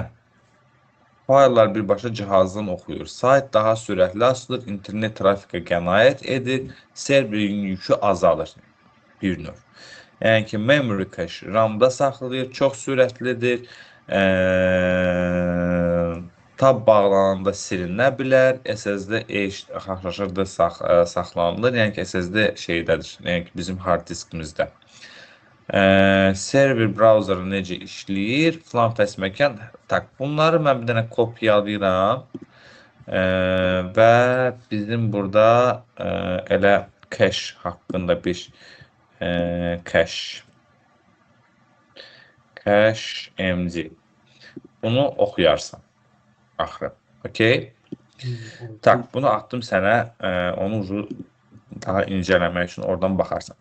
Fayllar birbaşa cihazdan oxuyur. Sayt daha sürətli açılır, internet trafikə qənaət edir, serverin yükü azalır bir növ. Yəni ki, memory cache RAM-da saxlayır, çox sürətlidir. Tab bağlananda silinə bilər, SSD HDD saxlanılır, yəni ki, SSD şeydədir, yəni ki, bizim hard diskimizdə. Server browser necə işləyir, filan fəs məkan. Tak, bunları mən bir dənə kopyalayıram və bizim burada elə cache haqqında bir cache mg bunu oxuyarsan axırı. Okey? Tak, bunu atdım sənə, onu daha incələmək üçün oradan baxarsan.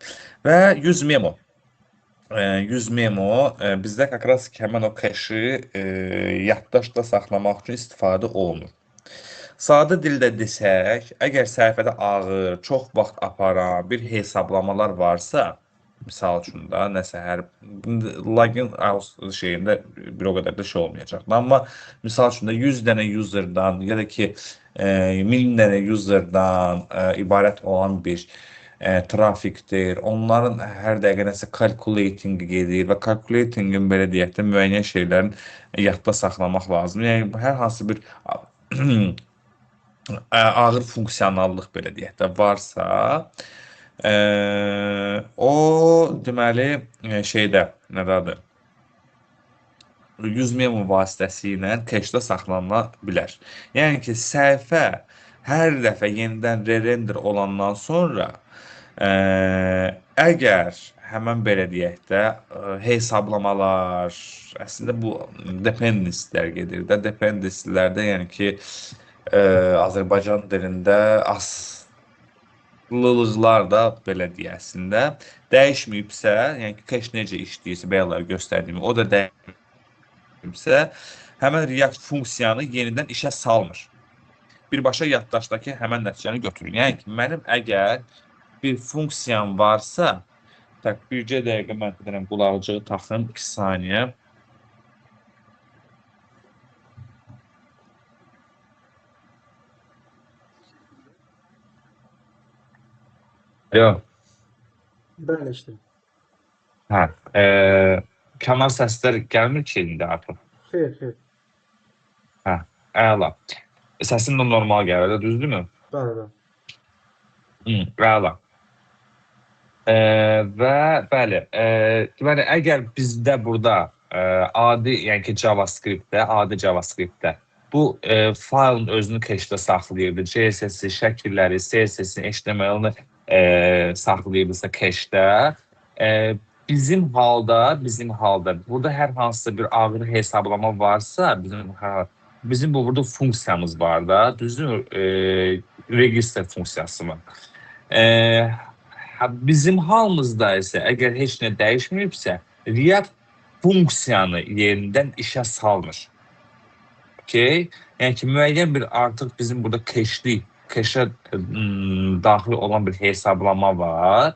Və 100 memo. 100 memo bizdə kakras ki, həmən o cache-i yaddaşda saxlamaq üçün istifadə olunur. Sadə dildə desək, əgər səhifədə ağır, çox vaxt aparan bir hesablamalar varsa, misal üçün da nəsə hər login şeyində bir o qədər də şey olmayacaq. Amma misal üçün də 100 dənə userdan ya da ki 1000 dənə userdan ibarət olan bir trafikdir. Onların hər dəqiqə nəsə calculating gedir və calculatingin belə deyək də müəyyən şeylərin yadda saxlamaq lazımdır. Yəni hər hansı bir ağır funksiyonallıq belə deyək də varsa, o deməli şeydə nədadır? 100 memo vasitəsilə cache-də saxlanıla bilər. Yəni ki, səhifə hər dəfə yenidən re-render olandan sonra əgər həmən belə deyək də hesablamalar, əslində bu dependencylər gedir də, dependencylərdə yəni ki, Azərbaycan dilində aslılıqlar da belə deyəsində dəyişməyibsə, yəni ki, cache necə işləyirsə, bəyalar göstərdiyimi, o da dəyişməyibsə, həmən React funksiyanı yenidən işə salmır. Birbaşa yaddaşdakı həmən nəticəni götürür. Yəni ki, mənim əgər bir funksiyam varsa, tak, bircə dəqiqə mən deyirəm, qulaqcığı taxım, 2 saniyə. Yox. Bəli, işte. Hə, kənar səslər gəlmir ki, indi artıq. Xeyr. Hə, əla. Səsin də normal gəlir, düzdürmü? Bəli. Əla. Və bəli, deməli, əgər bizdə burada adi, yəni ki, JavaScript-də bu faylın özünü cache-də saxlayırdı, CSS-i, şəkilləri, CSS-i, HTML-ni saxlayırdısa cache-də, bizim halda burada hər hansısa bir ağır hesablama varsa, bizim burada funksiyamız var da, düzdür, register funksiyası var. Bizim halımızda isə, əgər heç nə dəyişməyibsə, React funksiyanı yerindən işə salmır. Okay? Yəni ki, müəyyən bir artıq bizim burada cache-ə daxil olan bir hesablama var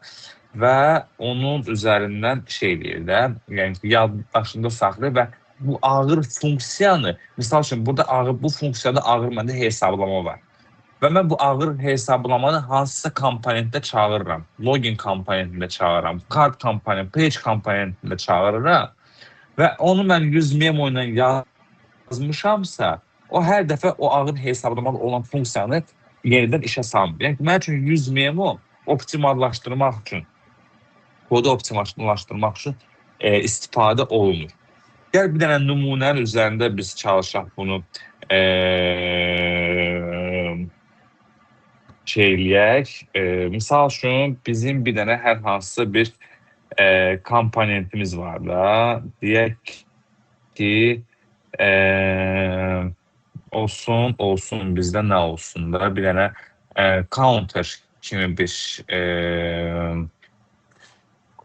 və onun üzərindən şey deyir də, yəni ki, yaddaşında saxlayır və bu ağır funksiyanı, misal üçün, burada bu funksiyada ağır məndə hesablama var. Və mən bu ağır hesablamanı hansısa komponentdə çağırıram. Login komponentində çağırıram, card komponent, page komponentində çağırıram və onu mən 100 memo ilə yazmışamsa, o hər dəfə o ağır hesablamalı olan funksiyanı yenidən işə salmır. Yəni, mən üçün 100 memo optimallaşdırmaq üçün, kodu optimallaşdırmaq üçün istifadə olunur. Gəl bir dənə nümunənin üzərində biz çalışaq bunu şey eləyək. Misal üçün bizim bir dənə hər hansısa bir komponentimiz var da. Deyək ki olsun bizdə nə olsun da bir dənə counter kimi bir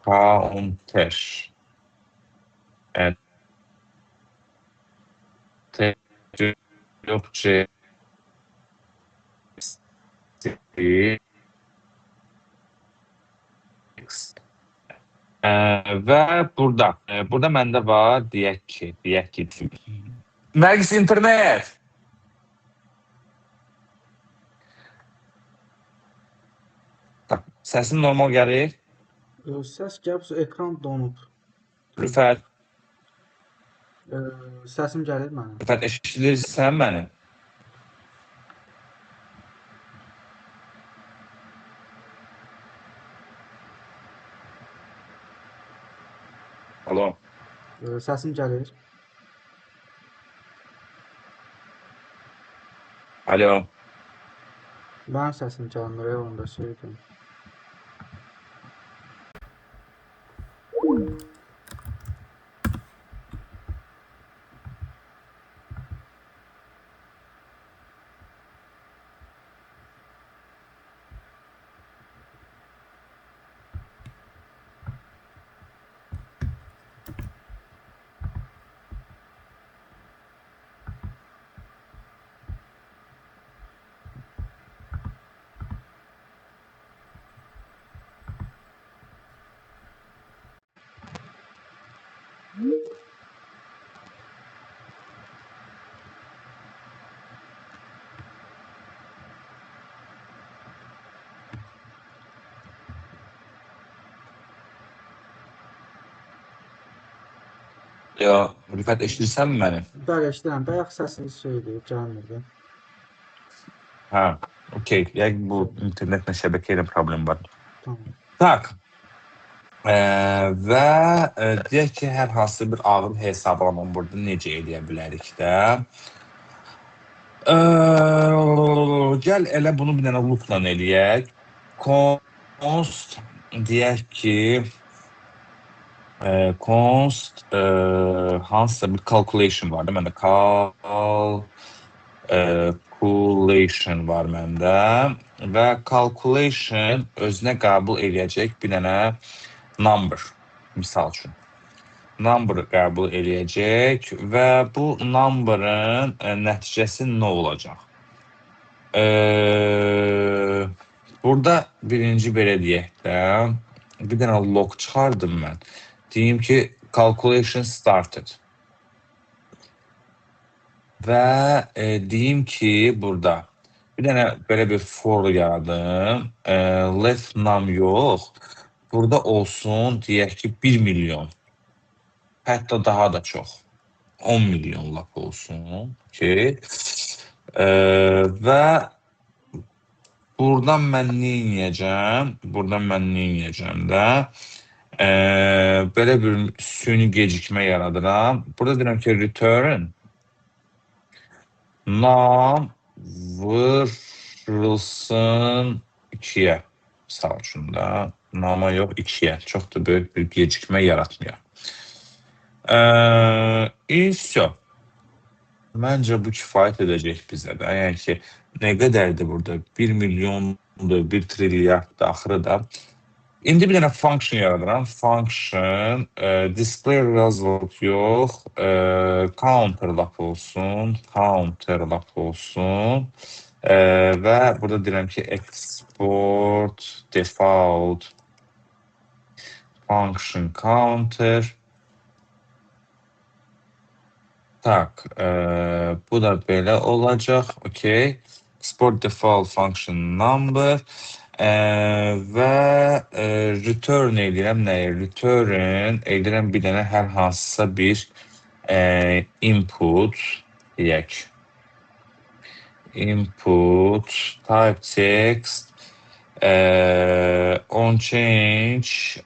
counter Türkçe və burada məndə var deyək ki Nergis internet. Səsin normal gəlir. Səs gəlib, ekran donub. Rüfət, Səsim gəlir mənim. Rüfət eşidirsən məni? Alo. Səsim gəlir. Alo. Mənim səsim gəlmir, onda şeydir. Alo, Rüfət eşidirsən məni? Bəli, eşidirəm. Bayaq səsiniz şeydir, gəlmirdi. Hə, okey. Yəni bu internetlə şəbəkə ilə problem var. Tamam. Tak. Və deyək ki, hər hansı bir ağır hesablamamı burada necə edə bilərik də. Gəl elə bunu bir dənə loopla eləyək. Const deyək ki const hansısa bir calculation var da məndə. Calculation var məndə və calculation özünə qəbul eləyəcək bir dənə number, misal üçün. Number qəbul eləyəcək və bu numberın nəticəsi nə olacaq? Burada birinci belə deyək də, bir dənə log çıxardım mən. Deyim ki, calculation started. Və deyim ki, burada bir dənə belə bir for yaradım. Let num yox. Burada olsun, deyək ki, 1 milyon. Hətta daha da çox. 10 milyon lap olsun. Okay. Və buradan mən nə edəcəm? Buradan mən nə edəcəm də? Belə bir süni gecikmə yaradıram. Burada deyirəm ki, return num vurulsun 2-yə. Misal üçün də nama yox 2-yə. Çox da böyük bir gecikmə yaratmıyor. İşte. Məncə bu kifayət edəcək bizə də. Yəni ki, nə qədərdir burada? 1 milyondur, 1 trilyarddır, axırı da. İndi bir dənə function yaradıram. Function, display result yox, counter lap olsun, və burada deyirəm ki, export default function counter. Tak, bu da belə olacaq, okey. Export default function number və return edirəm nəyə? Return edirəm bir dənə hər hansısa bir input deyək. Input type text on change.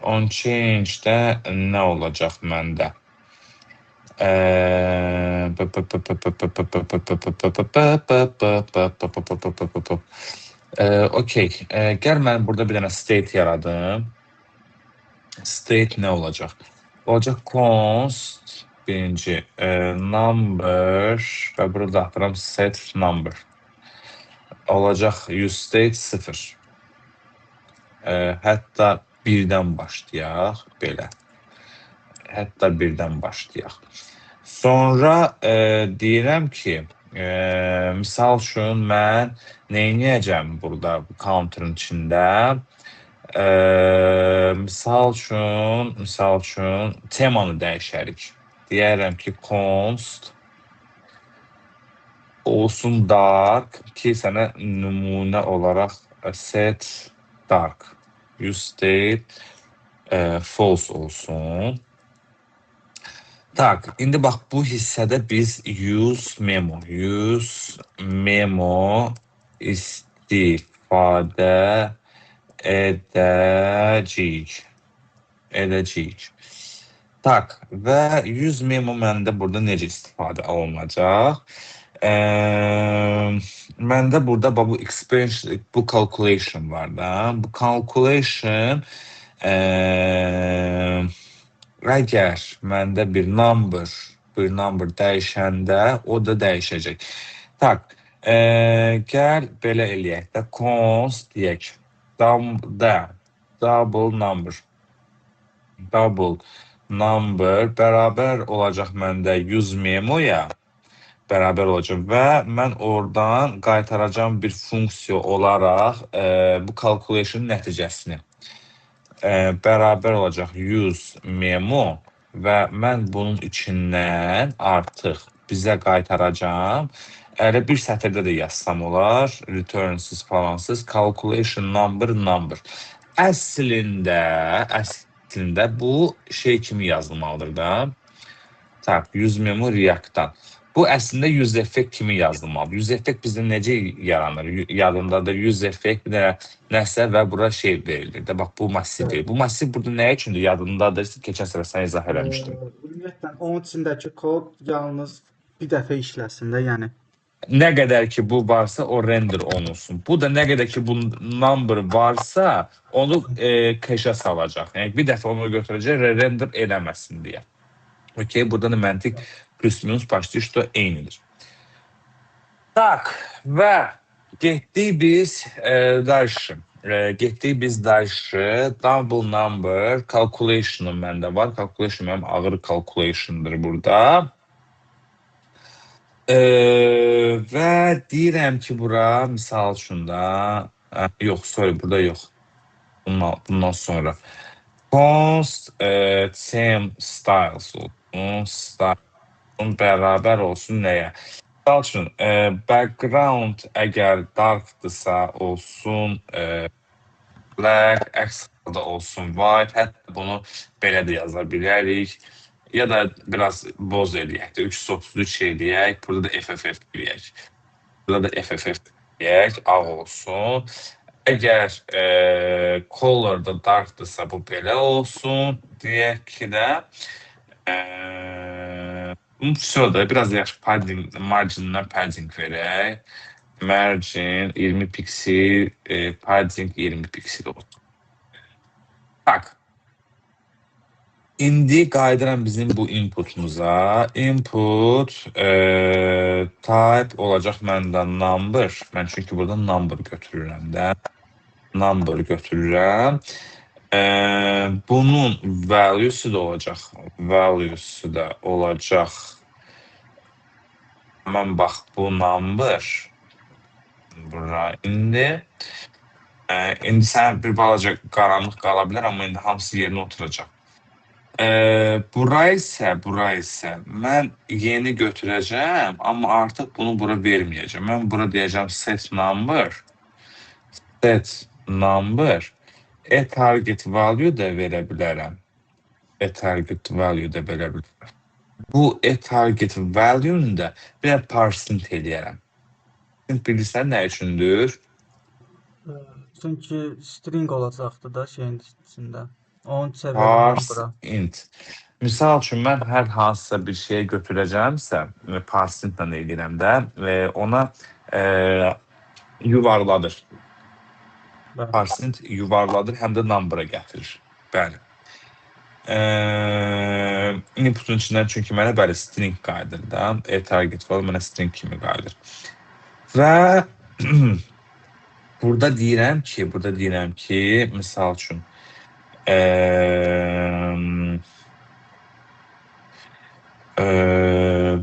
On change-də nə olacaq məndə? Okey. Gəl mən burada bir dənə state yaradım. State nə olacaq? Olacaq const birinci number və burada atıram set number. Olacaq use state 0. Hətta birdən başlayaq belə. Hətta birdən başlayaq. Sonra deyirəm ki, misal üçün mən neyniyəcəm burada bu counter'ın içində? Misal üçün temanı dəyişərik. Deyərəm ki, const olsun dark ki, sənə nümunə olaraq set dark. Use state false olsun. Tak, indi bax bu hissədə biz use memo istifadə edəcəyik. Tak, və use memo məndə burada necə istifadə olunacaq? Məndə burada bu expansion, bu calculation var da. Bu calculation əgər məndə bir number dəyişəndə o da dəyişəcək. Tak, gəl belə eləyək də const deyək. Double number bərabər olacaq məndə use memoya bərabər olacaq və mən oradan qaytaracağım bir funksiya olaraq bu calculation nəticəsini. Bərabər olacaq use memo və mən bunun içindən artıq bizə qaytaracağım. Elə bir sətirdə də yazsam olar, returnsız falansız, calculation number. Əslində bu şey kimi yazılmalıdır da. Tak, use memo react'dan. Bu əslində use effect kimi yazılmalıdır. Use effect bizdə necə yaranır? Yadımdadır, use effect bir dənə nəsə və bura şey verilir də. Bax, bu massiv verilir. Bu massiv burada nə üçündür? Yadımdadır, keçən səfər sən izah eləmişdim. Ümumiyyətlə, onun içindəki kod yalnız bir dəfə işləsin də, yəni. Nə qədər ki bu varsa o render olunsun. Bu da nə qədər ki bu number varsa onu cache-ə salacaq. Yəni bir dəfə onu götürəcək, render eləməsin deyə. Okey, burada da məntiq plus minus başlayış da eynidir. Tak, və getdik biz dərşı. Double number calculation'ım məndə var. Calculation mənim ağır calculation'dır burada. Və deyirəm ki, bura misal üçün da burada yox. Bundan sonra const theme styles olsun. Bərabər olsun nəyə? Misal üçün background əgər darkdırsa olsun black, əks halda olsun white. Hətta bunu belə də yaza bilərik. Ya da biraz boz eləyək də 333 eləyək. Burada da FFF eləyək. Burada da FFF eləyək. Ağ olsun. Əgər color da darkdırsa bu belə olsun. Deyək ki də şurada biraz yaxşı padding, margin'dan padding verək. Margin 20 piksel, padding 20 piksel olsun. Tak. İndi qayıdıram bizim bu inputumuza. Input type olacaq məndə number. Mən çünki burada number götürürəm də. Bunun value'su da olacaq. Mən bax bu number. Bura indi. İndi sən bir balaca qaranlıq qala bilər, amma indi hamısı yerinə oturacaq. Bura isə mən yeni götürəcəm, amma artıq bunu bura verməyəcəm. Mən bura deyəcəm set number, target value da verə bilərəm. Target value da verə bilərəm. Bu target value-nu da bir parsint eləyərəm. Bilirsən nə üçündür? Çünki string olacaqdı da şeyin içində. Onu seviyorum Parse bura. int. Misal üçün mən hər hansısa bir şeyi götürəcəmsə, parse intlə edirəm də və ona e, yuvarladır. Bəli. Parse int yuvarladır, həm də number'a gətirir. Bəli. Inputun içindən çünki mənə bəli string qayıdır da. Target var, mənə string kimi qayıdır. Və burada deyirəm ki, misal üçün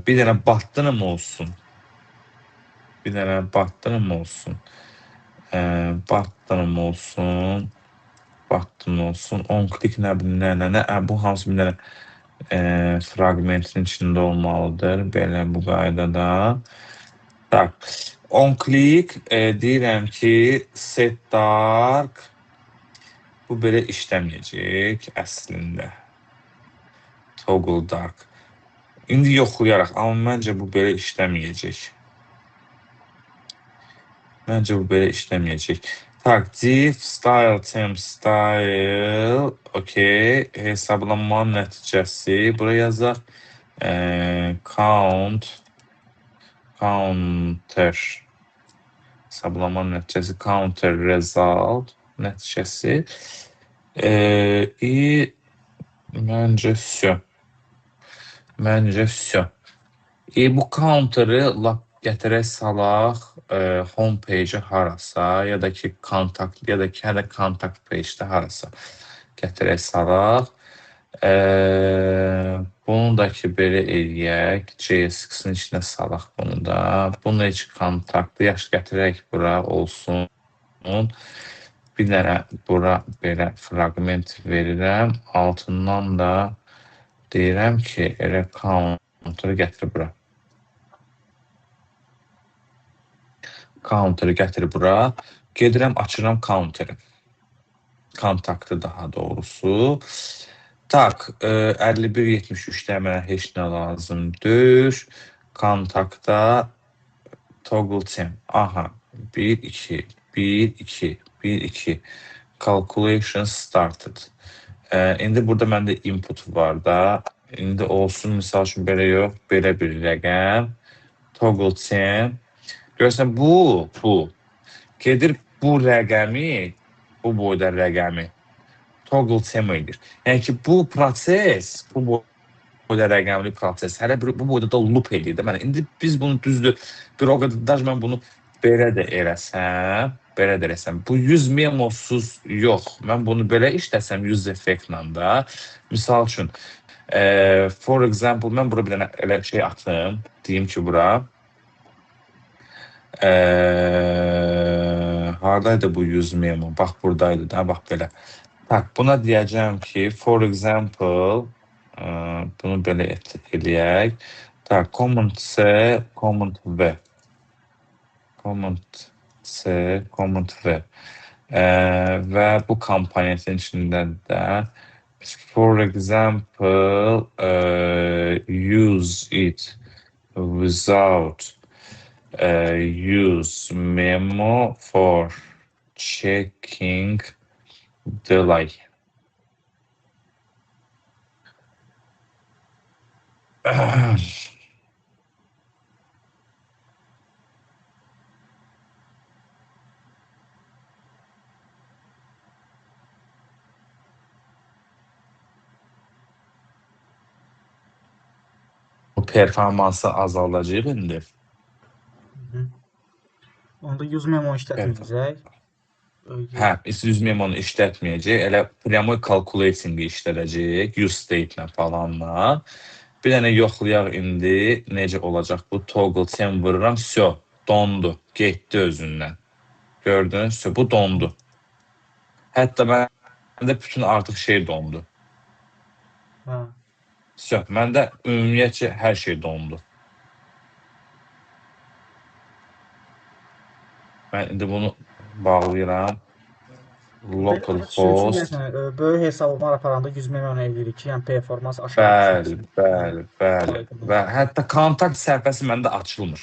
bir dənə button'ım olsun. Bir dənə button'ım olsun. Button'ım olsun. Button olsun. On click nə bu hamısı bir dənə fragmentin içində olmalıdır. Belə bu qaydada. Tak. On click deyirəm ki, set dark. Bu belə işləməyəcək əslində. Toggle dark. İndi yoxlayaraq, amma məncə bu belə işləməyəcək. Tak, div style temp style, okey. Hesablamanın nəticəsi. Buraya yazaq. Counter. Hesablamanın nəticəsi counter result nəticəsi. Məncə vsyo. Bu counter'ı lap gətirək salaq home page-ə harasa, ya da ki kontakt, ya da ki hələ kontakt page-də harasa gətirək salaq. Bunu da ki belə eləyək, JSX-in içinə salaq bunu da. Bunu heç kontaktı, yaxşı gətirək bura olsun. Bir dənə bura belə fragment verirəm. Altından da deyirəm ki, elə counter-ı gətir bura. Counter-ı gətir bura. Gedirəm, açıram counter-ı. Kontaktı daha doğrusu. Tak, 51-73-də mənə heç nə lazımdır. Kontaktda toggle temp. Aha, 1-2, 1-2, 1-2. Calculation started. İndi burada məndə input var da. İndi olsun, misal üçün belə yox, belə bir rəqəm. Toggle temp. Görürsən, bu. Gedir bu rəqəmi, bu boyda rəqəmi toggle temp edir. Yəni ki, bu proses, bu boyda rəqəmli proses, hələ bu boyda da loop edir də. İndi biz bunu düzdür, bir o qədər mən bunu belə də eləsəm, bu 100 memosuz yox. Mən bunu belə işləsəm 100 effektlə da. Misal üçün, for example, mən bura bir dənə elə şey atım, deyim ki, bura. Haradaydı bu 100 memo? Bax, buradaydı da, bax belə. Tak, buna deyəcəm ki, for example, bunu belə eləyək. Tak, command C, command V. Command C, command V. Və bu komponentin içində də for example, use it without use memo for checking delay. Bu performansı azaldacaq indi. Onda 100 memo işlətməyəcək. Hə, 100 memonu işlətməyəcək. Elə pryamoy calculating-i işlədəcək, use state-lə falanla. Bir dənə yoxlayaq indi necə olacaq bu toggle temp vururam. Vsyo, dondu, getdi özündən. Gördünüz, bu dondu. Hətta məndə bütün artıq şey dondu. Vsyo, məndə ümumiyyətcə hər şey dondu. Mən indi bunu bağlayıram. Localhost. Böyük hesablamalar aparanda 100 memonu eləyirik ki, yəni performans aşağı düşür. Bəli. Və hətta kontakt səhifəsi məndə açılmır.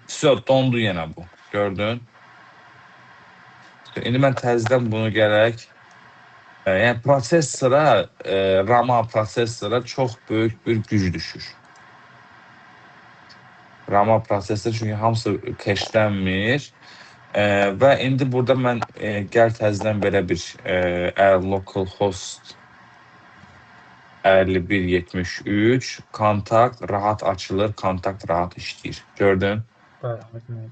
Vsyo, dondu yenə bu. Gördün? İndi mən təzədən bunu gələk Yəni prosesora, RAM-a, prosesora çox böyük bir güc düşür. RAM-a, prosesor çünki hamısı keşlənmir. Və indi burada mən gəl təzədən belə bir localhost 5173 kontakt rahat açılır, kontakt rahat işləyir. Gördün? Bəli, aydın.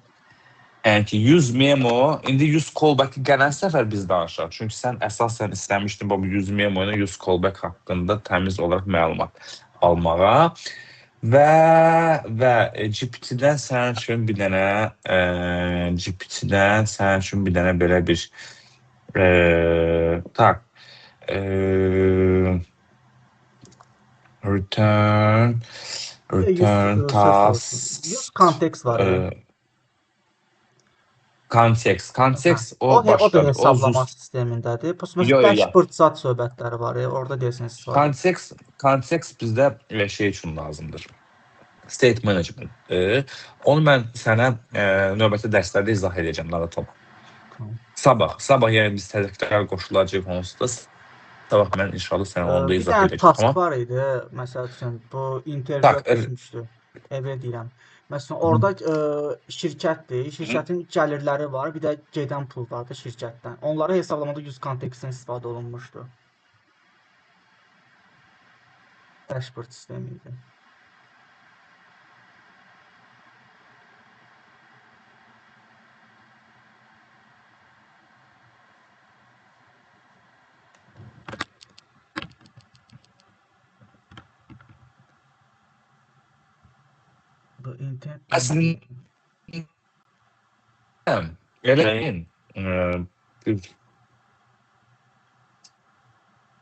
Yəni ki 100 memo, indi 100 callback-i gələn səfər biz danışaq. Çünki sən əsasən istəmişdin bu 100 memo ilə 100 callback haqqında təmiz olaraq məlumat almağa. Və GPT-dən sənin üçün bir dənə GPT-dən sənin üçün bir dənə belə bir tak return task 100 kontekst var ya. Context. Hə. Context O o o da başqa bir. O hesablama sistemindədir. Məsələn, yo yo yo. dashboard zat söhbətləri var ya, orada deyəsən istifadə edir. Context bizdə şey üçün lazımdır. State management. Onu mən sənə növbəti dərslərdə izah edəcəm, narahat olma. Tamam. Sabah yəni biz təkrar qoşulacağıq onsuz da. Sabah mən inşallah sənə onu da Bir izah dənə edəcəm, task tamam? var idi. Məsəl üçün bu intervyuya Tak, düşmüşdü. Evə deyirəm. Məsələn, orada şirkətdir. Şirkətin gəlirləri var, bir də gedən pul var da şirkətdən. Onları hesablamada 100 kontekstdən istifadə olunmuşdu. Dashboard sistemi idi. Bu internet əslində eləyin.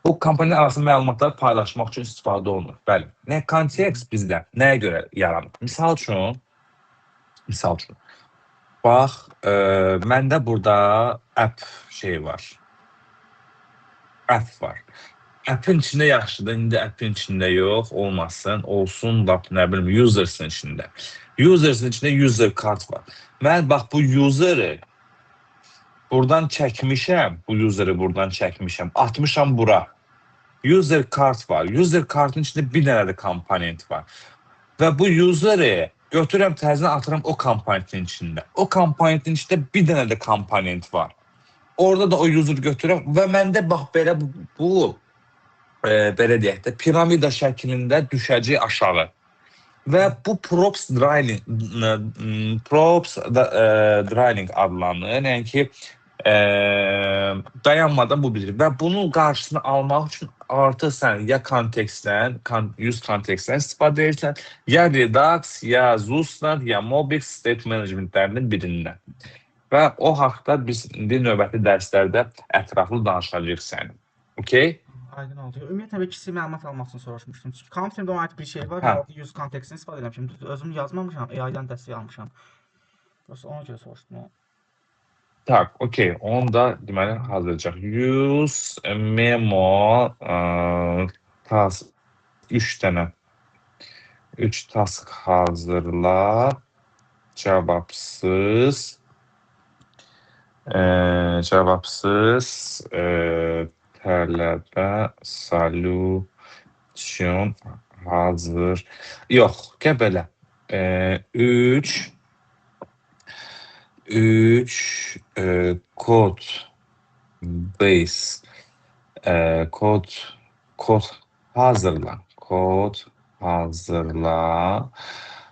Bu kompaniya arasında məlumatları paylaşmaq üçün istifadə olunur. Bəli. Nə kontekst bizdə nəyə görə yaranıb? Misal üçün, bax, məndə burada app şey var. App var. App'in içində yaxşıdır, indi app'in içində yox, olmasın, olsun, lap nə bilim, users'ın içində. Users'ın içində user kart var. Mən bax bu user'ı buradan çəkmişəm, bu user'ı buradan çəkmişəm, atmışam bura. User kart var. User kartın içində bir dənə də komponent var. Və bu user'ı götürürəm təzədən atıram o komponentin içində. O komponentin içində bir dənə də komponent var. Orada da o user götürürəm və məndə bax belə bu belə deyək də piramida şəklində düşəcək aşağı. Və bu props drying adlanır. Yəni ki dayanmadan bu bilir. Və bunun qarşısını almaq üçün artıq sən ya kontekstdən, 100 kontekstdən istifadə edirsən, ya Redux, ya Zuslat, ya Mobix state managementlərinin birindən. Və o haqda biz indi növbəti dərslərdə ətraflı danışacağıq sənin. Okay? Aydın oldu. Ümumiyyətlə bir kiçik məlumat almaq üçün soruşmuşdum. Çünki Confluent'da aid bir şey var, Hə. orada 100 kontekstini istifadə etmişəm. Özüm yazmamışam, AI-dan dəstək almışam. Prosta ona görə soruşdum. Tak, okey. Onu da deməli hazırlayacaq. Use memo task 3 dənə 3 task hazırla. Cavabsız tələbə solution hazır. Yox, gəl belə. 3 kod base kod hazırla. Kod hazırla.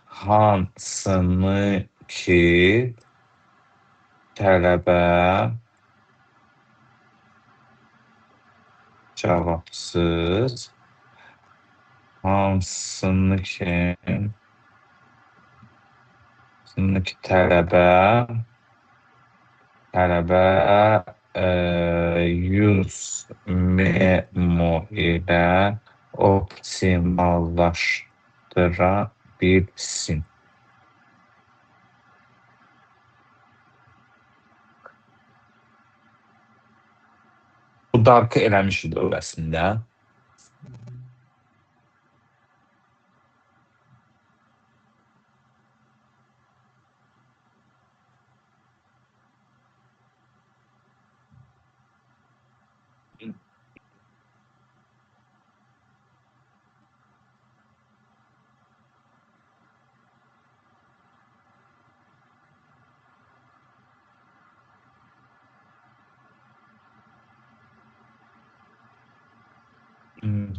Hansını ki tələbə cavabsız hansını ki tələbə 100 memo ilə optimallaşdıra bilsin. Bu darkı eləmişik dövrəsində.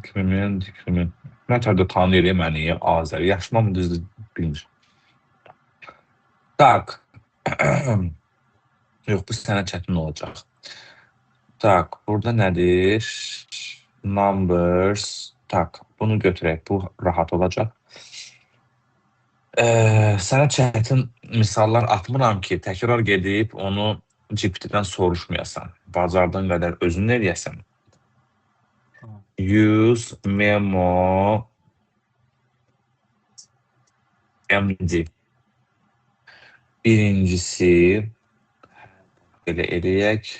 Kimin, kimin. Mən təbii tanıyırım məni, Azəri. Yaşıma mı düzdür bilmir. Tak. Yox, bu sənə çətin olacaq. Tak, burada nədir? Numbers. Tak, bunu götürək. Bu rahat olacaq. Sənə çətin misallar atmıram ki, təkrar gedib onu GPT-dən soruşmayasan. Bacardığın qədər özün eləyəsən. Tamam. Use memo MD. Birincisi belə eləyək.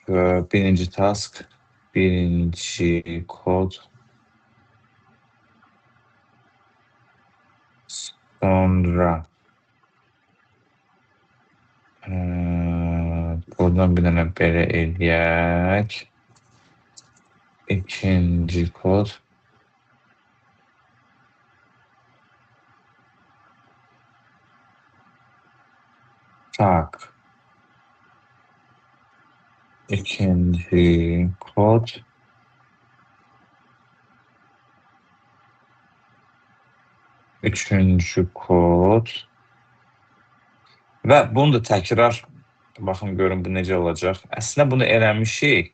Birinci task, birinci kod. Sonra buradan bir dənə belə eləyək. İkinci kod. Tak. İkinci kod. Üçüncü kod. Və bunu da təkrar baxın görün bu necə olacaq. Əslində bunu eləmişik.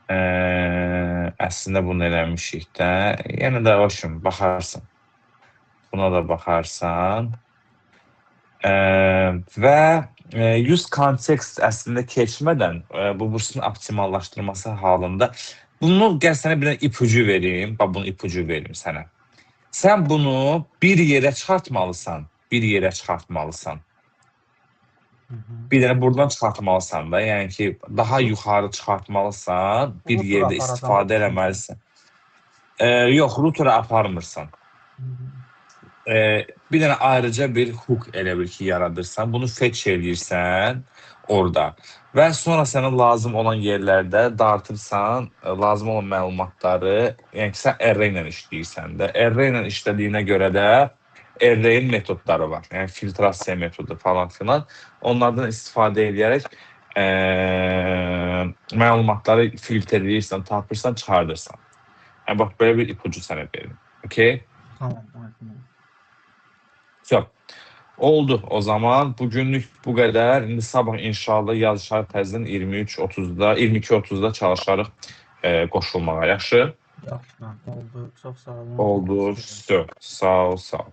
Əslində bunu eləmişik də. Yəni də hoşum baxarsan. Buna da baxarsan. Və use context əslində keçmədən bu bursun optimallaşdırması halında bunu gəl sənə bir dənə ipucu vereyim. Bax bunu ipucu verim sənə. Sən bunu bir yerə çıxartmalısan. Bir yerə çıxartmalısan. Bir dənə buradan çıxartmalısan da. Yəni ki, daha yuxarı çıxartmalısan. Bir Router yerdə aparacam. istifadə eləməlisən. Yox, router'a aparmırsan. Bir dənə ayrıca bir hook elə bil ki, yaradırsan. Bunu fetch eləyirsən orada. Və sonra sənə lazım olan yerlərdə dartırsan, lazım olan məlumatları, yəni ki, sən array ilə işləyirsən də. Array ilə işlədiyinə görə də array'in metodları var. Yəni filtrasiya metodu falan filan. Onlardan istifadə edərək məlumatları filtreləyirsən, tapırsan, çıxardırsan. Yəni bax belə bir ipucu sənə verim. Okay? Tamam. Yok. Oldu o zaman. Bugünlük bu kadar. İndi sabah inşallah yazışar təzdən 23:30-da, 22:30-da çalışarıq qoşulmağa. Yaxşı? Yaxşı. Oldu. Çox sağ olun. Oldu. Sağ ol, sağ ol.